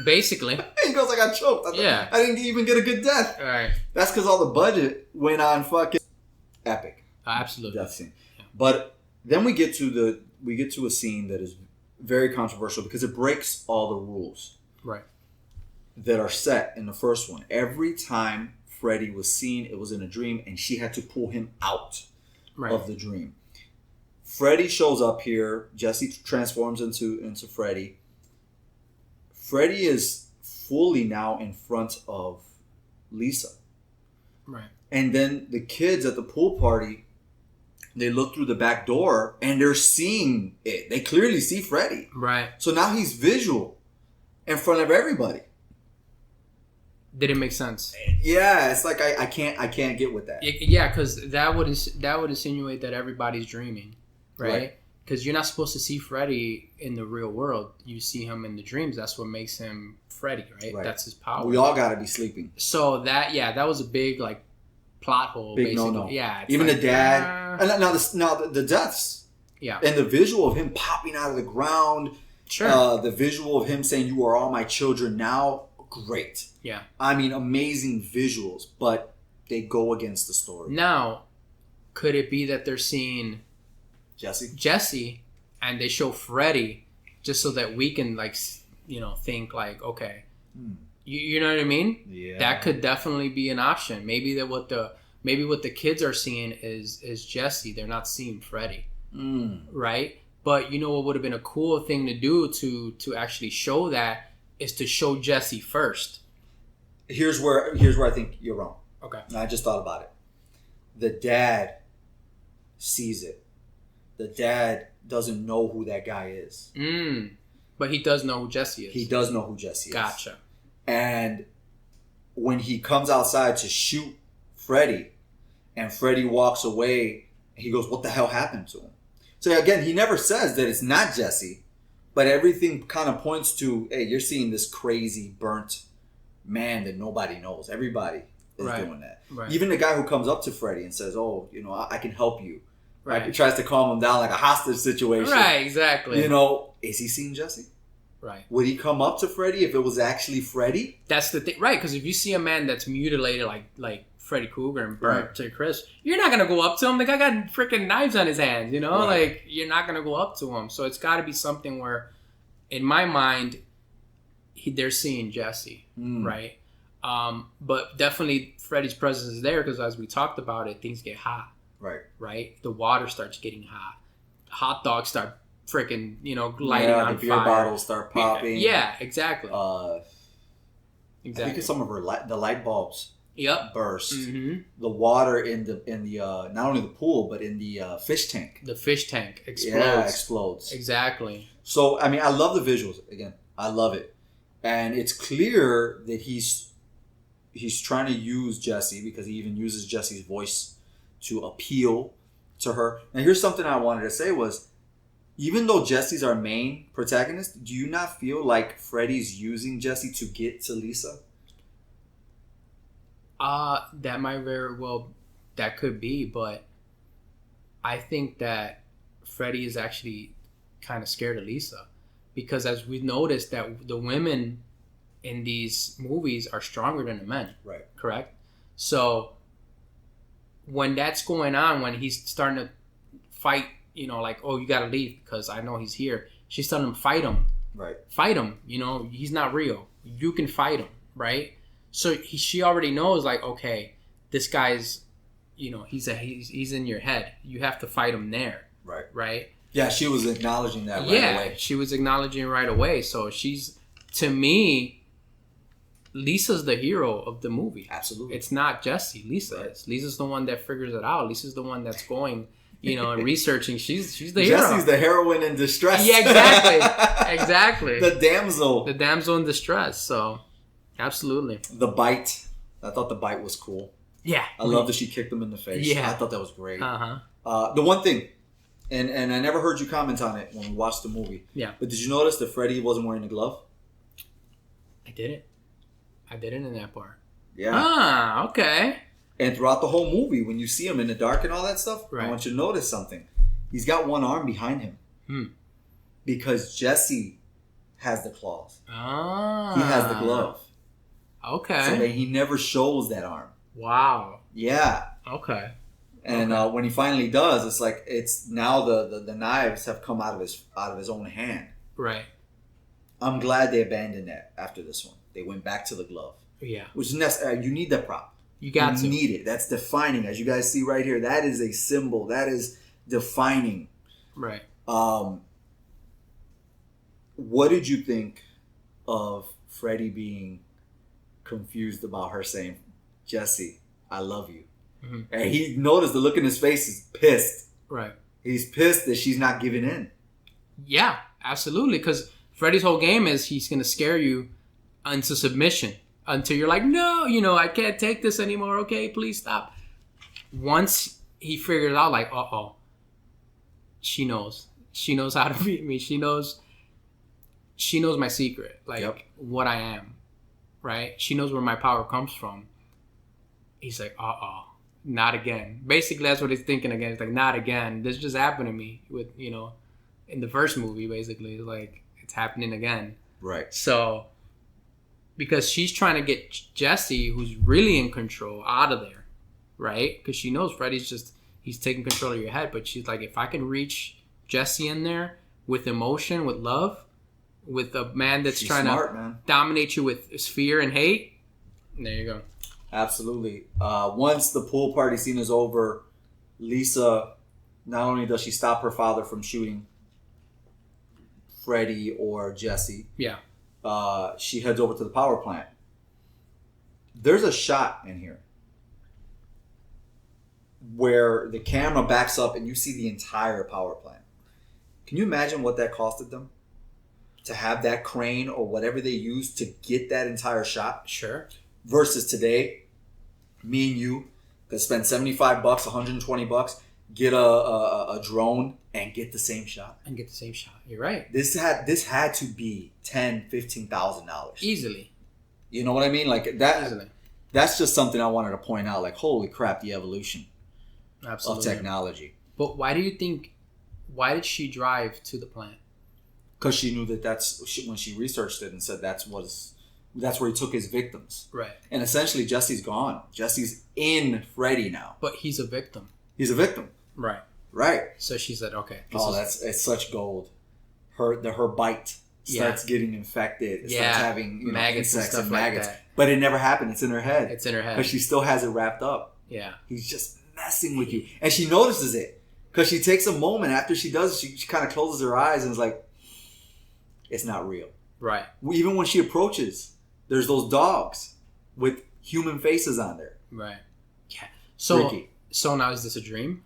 Basically. He goes, I got choked. I didn't even get a good death. All right. That's because all the budget went on fucking epic. Absolutely. Death scene. Yeah. But then we get to we get to a scene that is very controversial because it breaks all the rules Right. that are set in the first one. Every time Freddy was seen, it was in a dream, and she had to pull him out Right. of the dream. Freddy shows up here. Jesse transforms into Freddy. Freddy is fully now in front of Lisa. Right. And then the kids at the pool party, they look through the back door and they're seeing it. They clearly see Freddy. Right. So now he's visual in front of everybody. Didn't make sense. Yeah, it's like I can't get with that. Yeah, because that would insinuate that everybody's dreaming, right? Because you're not supposed to see Freddy in the real world. You see him in the dreams. That's what makes him Freddy, right? That's his power. We all got to be sleeping. So that was a big like plot hole. Big basically. no. Yeah. Even like, the dad. And now the deaths. Yeah. And the visual of him popping out of the ground. Sure. The visual of him saying, "You are all my children now." Great. Yeah. I mean, amazing visuals, but they go against the story. Now, could it be that they're seeing Jesse and they show Freddy just so that we can think like, okay, you know what I mean? Yeah. That could definitely be an option. Maybe what the kids are seeing is Jesse. They're not seeing Freddy. Right? But you know what would have been a cool thing to do to actually show that is to show Jesse first. Here's where I think you're wrong. Okay. And I just thought about it. The dad sees it. The dad doesn't know who that guy is. But he does know who Jesse is. He does know who Jesse is. Gotcha. And when he comes outside to shoot Freddy, and Freddy walks away, he goes, "What the hell happened to him?" So again, he never says that it's not Jesse. But everything kind of points to, hey, you're seeing this crazy, burnt man that nobody knows. Everybody is doing that. Right. Even the guy who comes up to Freddy and says, "Oh, I can help you." Right. He tries to calm him down like a hostage situation. Right, exactly. Is he seeing Jesse? Right. Would he come up to Freddy if it was actually Freddy? That's the thing. Right, because if you see a man that's mutilated like Freddy Krueger and burnt to crisp, you're not going to go up to him. The guy got freaking knives on his hands, Right. Like, you're not going to go up to him. So it's got to be something where, in my mind, they're seeing Jesse, right? But definitely Freddy's presence is there because as we talked about it, things get hot. Right? The water starts getting hot. Hot dogs start freaking, lighting on the beer fire. bottles start popping. Yeah, exactly. Exactly. I think it's some of the light bulbs. Yep. Burst. The water in the not only the pool but in the fish tank. The fish tank explodes. Yeah, explodes. Exactly. So I mean, I love the visuals. Again, I love it, and it's clear that he's trying to use Jesse because he even uses Jesse's voice to appeal to her. Now, here's something I wanted to say was, even though Jesse's our main protagonist, do you not feel like Freddy's using Jesse to get to Lisa? That might very well, that could be, but I think that Freddy is actually kind of scared of Lisa because as we've noticed that the women in these movies are stronger than the men. Right. Correct? So when that's going on, when he's starting to fight, like, oh, you got to leave because I know he's here. She's telling him, fight him. Right. Fight him. He's not real. You can fight him. Right. So she already knows, like, okay, this guy's, he's in your head. You have to fight him there. Right. Right. Yeah, she was acknowledging that right away. Yeah, she was acknowledging right away. So she's, to me, Lisa's the hero of the movie. Absolutely. It's not Jesse. Lisa is. Lisa's the one that figures it out. Lisa's the one that's going, and researching. She's the hero. Jesse's the heroine in distress. Yeah, exactly. Exactly. The damsel. The damsel in distress. So... Absolutely. The bite. I thought the bite was cool. Yeah. I love that she kicked him in the face. Yeah. I thought that was great. The one thing, and I never heard you comment on it when we watched the movie. Yeah. But did you notice that Freddy wasn't wearing a glove? I didn't in that part. Yeah. Ah, okay. And throughout the whole movie, when you see him in the dark and all that stuff, I want you to notice something. He's got one arm behind him. Because Jesse has the claws. Ah. He has the glove. Okay. So that he never shows that arm. Wow. Yeah. Okay. And when he finally does, it's like it's now the knives have come out of his own hand. Right. I'm glad they abandoned that after this one. They went back to the glove. Yeah. Which is necessary. You need that prop. You need it. That's defining. As you guys see right here, that is a symbol. That is defining. Right. What did you think of Freddy being confused about her saying, Jesse, I love you? Mm-hmm. And he noticed the look in his face is pissed. Right. He's pissed that she's not giving in. Yeah, absolutely. Because Freddy's whole game is he's going to scare you into submission until you're like, no, I can't take this anymore. Okay, please stop. Once he figures out, like, she knows. She knows how to beat me. She knows my secret, like what I am, right? She knows where my power comes from. He's like, not again. Basically, that's what he's thinking again. It's like, not again. This just happened to me with, in the first movie, basically. Like, it's happening again. Right. So, because she's trying to get Jesse, who's really in control, out of there, right? Because she knows Freddy's he's taking control of your head. But she's like, if I can reach Jesse in there with emotion, with love, with a man that's trying to dominate you with fear and hate, there you go. Absolutely. Once the pool party scene is over, Lisa, not only does she stop her father from shooting Freddy or Jesse, she heads over to the power plant. There's a shot in here where the camera backs up and you see the entire power plant. Can you imagine what that costed them? To have that crane or whatever they used to get that entire shot? Sure. Versus today, me and you could spend $75, $120, get a drone and get the same shot. You're right. This had to be $10,000-$15,000 easily. You know what I mean? Like that. Easily. That's just something I wanted to point out. Like, holy crap, the evolution of technology. But why did she drive to the plant? Because she knew when she researched it and said that's where he took his victims. Right. And essentially, Jesse's gone. Jesse's in Freddy now. But he's a victim. He's a victim. Right. Right. So she said, okay. It's such gold. Her bite starts getting infected. It starts having maggots insects and maggots. Like that. But it never happened. It's in her head. But she still has it wrapped up. Yeah. He's just messing with you. And she notices it. Because she takes a moment after she does it, she kind of closes her eyes and is like, it's not real. Right. Even when she approaches, there's those dogs with human faces on there. Right. Yeah. So now is this a dream?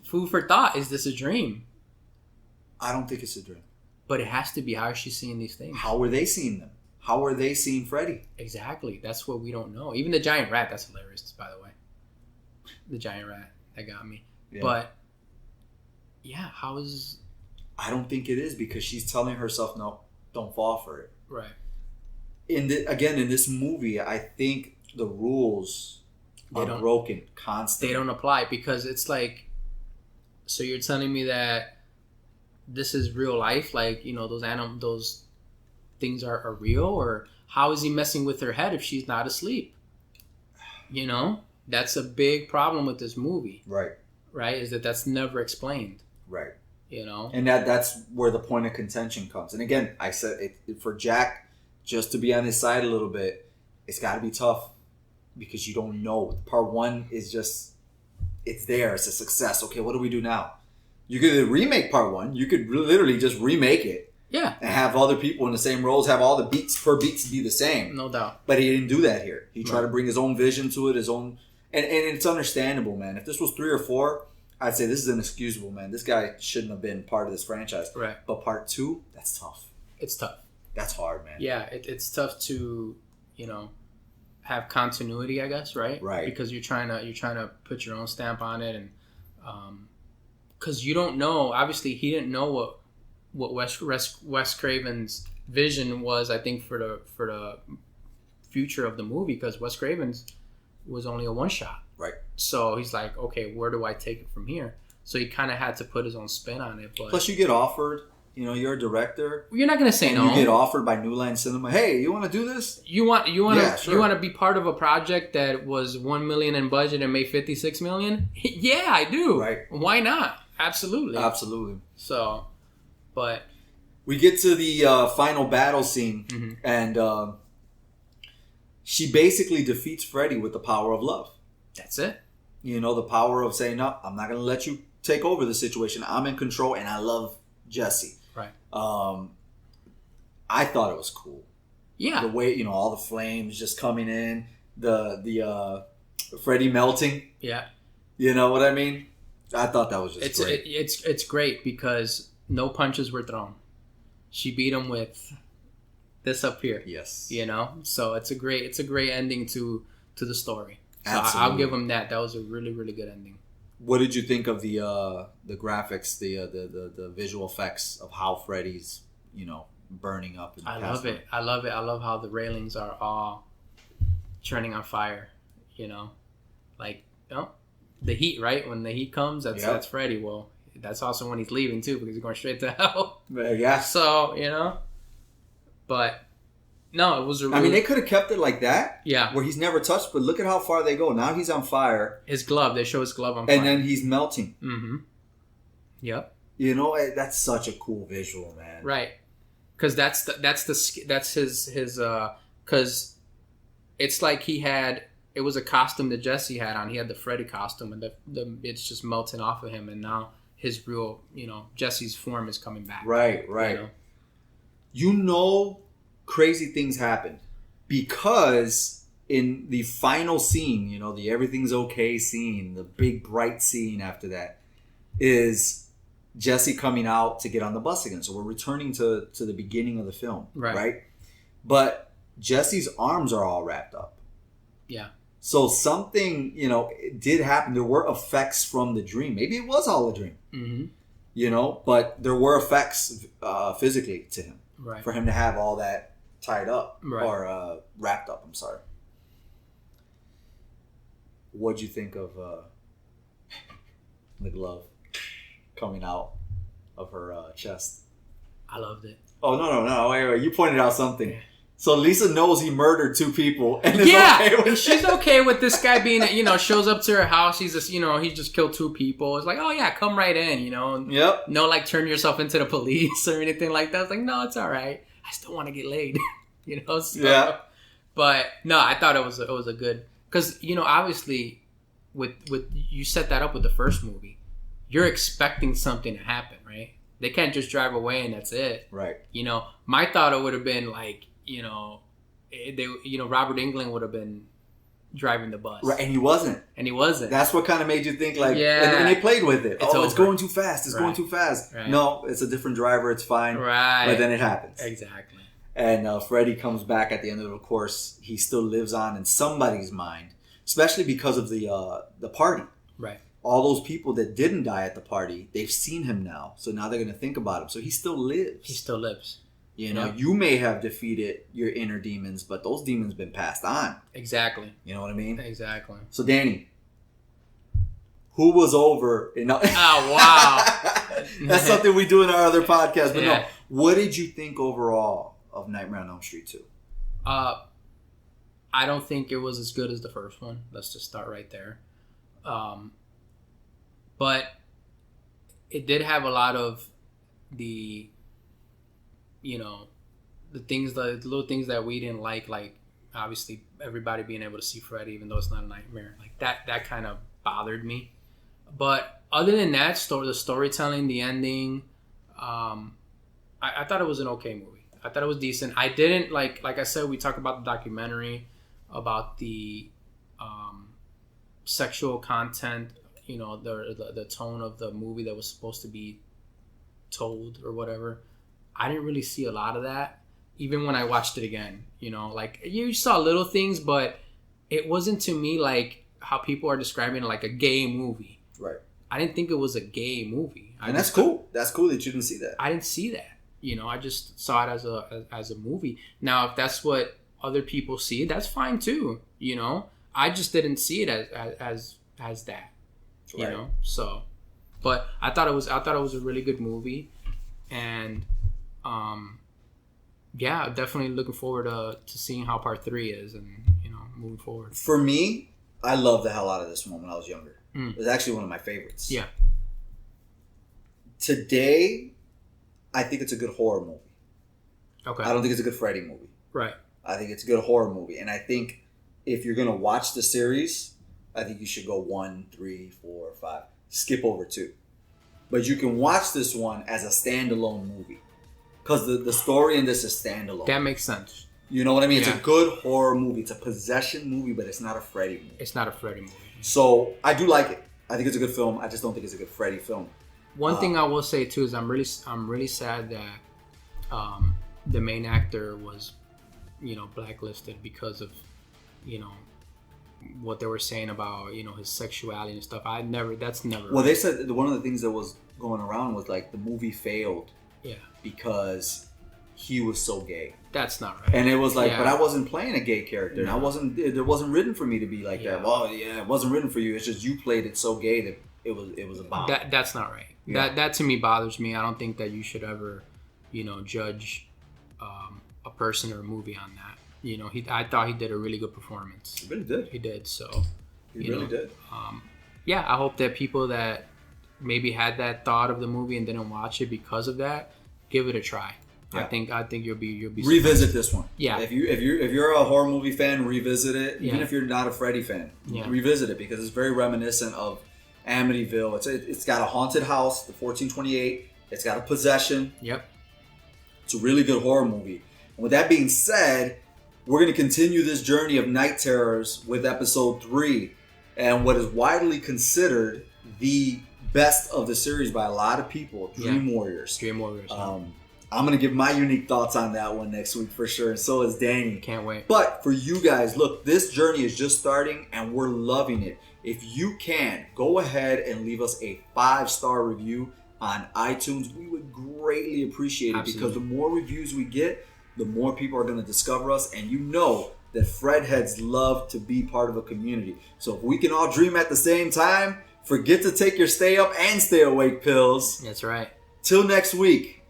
Food for thought. Is this a dream? I don't think it's a dream. But it has to be. How is she seeing these things? How are they seeing them? How are they seeing Freddy? Exactly. That's what we don't know. Even the giant rat. That's hilarious, by the way. The giant rat. That got me. Yeah. But, how is... I don't think it is because she's telling herself, no, don't fall for it. Right. In this movie, I think the rules are broken constantly. They don't apply because it's like... So you're telling me that this is real life? Like, those things are real? Or how is he messing with her head if she's not asleep? That's a big problem with this movie. Right. Right? Is that's never explained. Right. And that's where the point of contention comes. And again, I said for Jack, just to be on his side a little bit, it's got to be tough because you don't know. Part one is just, it's there. It's a success. Okay, what do we do now? You could either remake part one. You could literally just remake it. Yeah. And have other people in the same roles, have all the beats be the same. No doubt. But he didn't do that here. He tried to bring his own vision to it, his own... And it's understandable, man. If this was 3 or 4, I'd say this is inexcusable, man. This guy shouldn't have been part of this franchise. Right. But part 2, that's tough. It's tough. That's hard, man. Yeah, it's tough to, have continuity, I guess, right? Right. Because you're trying to put your own stamp on it, and because you don't know. Obviously, he didn't know what Wes Craven's vision was. I think for the future of the movie, because Wes Craven's was only a one shot. Right. So he's like, okay, where do I take it from here? So he kind of had to put his own spin on it. But plus, you get offered You know, you're a director. You're not gonna say and no. You get offered by New Line Cinema. Hey, you want to do this? You want Yeah, sure. you want to be part of a project that was $1 million in budget and made $56 million? Yeah, I do. Right. Why not? Absolutely. Absolutely. So, but we get to the final battle scene, and she basically defeats Freddy with the power of love. that's it. You know, the power of saying, no, I'm not going to let you take over the situation. I'm in control, and I love Jesse. Right. I thought it was cool. Yeah. The way, you know, all the flames just coming in, the Freddy melting. Yeah. You know what I mean? I thought that was just great. It's great because no punches were thrown. She beat him with this up here. Yes. You know? So it's a great ending to the story. So Absolutely. I'll give him that. That was a really, really good ending. What did you think of the graphics, the visual effects of how Freddy's, you know, burning up? In the I love it. I love it. I love how the railings are all turning on fire. You know, like, you know, the heat, right? When the heat comes, that's Freddy. Well, that's also when he's leaving too, because he's going straight to hell. Yeah. So, you know, but no, it was a really, I mean, they could have kept it like that. Yeah. Where he's never touched, but look at how far they go. Now he's on fire. his glove. They show his glove on fire. And then he's melting. Mm-hmm. Yep. You know, that's such a cool visual, man. Right. Because that's his because it's like it was a costume that Jesse had on. He had the Freddy costume, and it's just melting off of him, and now his real, you know, Jesse's form is coming back. Right. You know, crazy things happened because in the final scene, you know, the everything's okay scene, the big bright scene after that is Jesse coming out to get on the bus again. So we're returning to the beginning of the film, right? But Jesse's arms are all wrapped up. Yeah. So something, you know, it did happen. There were effects from the dream. Maybe it was all a dream, you know, but there were effects physically to him, right, for him to have all that tied up, right, or wrapped up. I'm sorry. What'd you think of the glove coming out of her chest? I loved it. Oh, no. Wait. You pointed out something. Yeah. So Lisa knows he murdered 2 people and is yeah, okay with she's okay with this guy being, you know, shows up to her house. He's just, you know, he just killed 2 people. It's like, oh yeah, come right in, you know. Yep. No, like, turn yourself into the police or anything like that. It's like, no, it's all right. I still want to get laid, you know. So, yeah. But no, I thought it was a good, because, you know, obviously with you set that up with the first movie. You're expecting something to happen, right? They can't just drive away and that's it. Right. You know, my thought it would have been like, you know, Robert Englund would have been driving the bus. Right, and he wasn't. That's what kind of made you think, like, yeah. And they played with it. It's going too fast. It's right. going too fast. Right. No, it's a different driver. It's fine. Right. But then it happens. Exactly. And Freddy comes back at the end of the course. He still lives on in somebody's mind, especially because of the party. Right. All those people that didn't die at the party, they've seen him now. So now they're going to think about him. So he still lives. You know, you may have defeated your inner demons, but those demons been passed on. Exactly. You know what I mean? Exactly. So Danny, who was over? Oh, wow. That's something we do in our other podcast. But yeah. no, what did you think overall of Nightmare on Elm Street 2? I don't think it was as good as the first one. Let's just start right there. But it did have a lot of the, you know, the little things that we didn't like obviously everybody being able to see Freddy, even though it's not a nightmare. Like that kind of bothered me. But other than that, the storytelling, the ending, I thought it was an okay movie. I thought it was decent. I didn't like I said, we talked about the documentary about the sexual content, you know, the tone of the movie that was supposed to be told or whatever. I didn't really see a lot of that, even when I watched it again. You know, like, you saw little things, but it wasn't, to me, like how people are describing it, like a gay movie. Right. I didn't think it was a gay movie. And that's cool. That's cool that you didn't see that. I didn't see that. You know, I just saw it as a movie. Now, if that's what other people see, that's fine too. You know, I just didn't see it as that. You know, so. But I thought it was a really good movie. And yeah, definitely looking forward to seeing how part 3 is, and moving forward. For me, I loved the hell out of this one when I was younger. It was actually one of my favorites. Yeah. Today, I think it's a good horror movie. Okay. I don't think it's a good Freddy movie. Right. I think it's a good horror movie. And I think if you're going to watch the series, I think you should go 1, 3, 4, 5. Skip over 2. But you can watch this one as a standalone movie. Because the story in this is standalone. That makes sense. You know what I mean? Yeah. It's a good horror movie. It's a possession movie, but it's not a Freddy movie. It's not a Freddy movie. So I do like it. I think it's a good film. I just don't think it's a good Freddy film. One thing I will say too is I'm really sad that the main actor was, blacklisted because of, what they were saying about, his sexuality and stuff. That's never. Well, they said one of the things that was going around was like the movie failed. Yeah. Because he was so gay. That's not right. And it was like, but I wasn't playing a gay character. No. And it wasn't written for me to be like that. Well, yeah, it wasn't written for you. It's just you played it so gay that it was a bomb. That's not right. Yeah. That to me bothers me. I don't think that you should ever, judge a person or a movie on that. I thought he did a really good performance. He really did. He did. So He really did. Yeah, I hope that people that maybe had that thought of the movie and didn't watch it because of that, give it a try. Yeah. I think you'll be revisit this one. Yeah. If you're a horror movie fan, revisit it. Even if you're not a Freddy fan, revisit it because it's very reminiscent of Amityville. It's got a haunted house, the 1428. It's got a possession. Yep. It's a really good horror movie. And with that being said, we're going to continue this journey of night terrors with episode 3 and what is widely considered the best of the series by a lot of people, Dream Warriors. Dream Warriors. I'm going to give my unique thoughts on that one next week for sure, and so is Danny. Can't wait. But for you guys, look, this journey is just starting, and we're loving it. If you can, go ahead and leave us a 5-star review on iTunes. We would greatly appreciate it because the more reviews we get, the more people are going to discover us, and you know that Fred heads love to be part of a community. So if we can all dream at the same time, forget to take your stay up and stay awake pills. That's right. Till next week.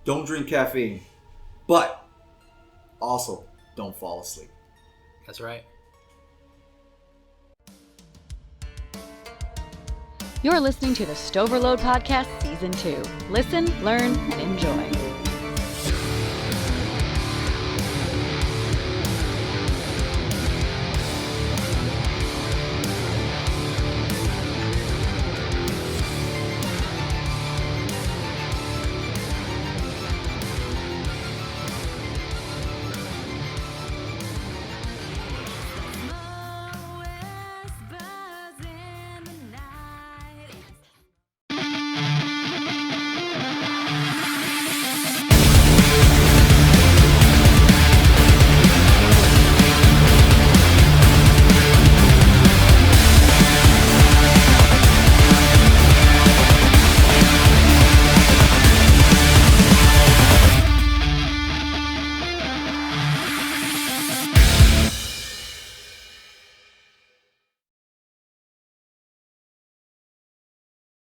Don't drink caffeine, but also don't fall asleep. That's right. You're listening to the Stoverload Podcast Season 2. Listen, learn, and enjoy.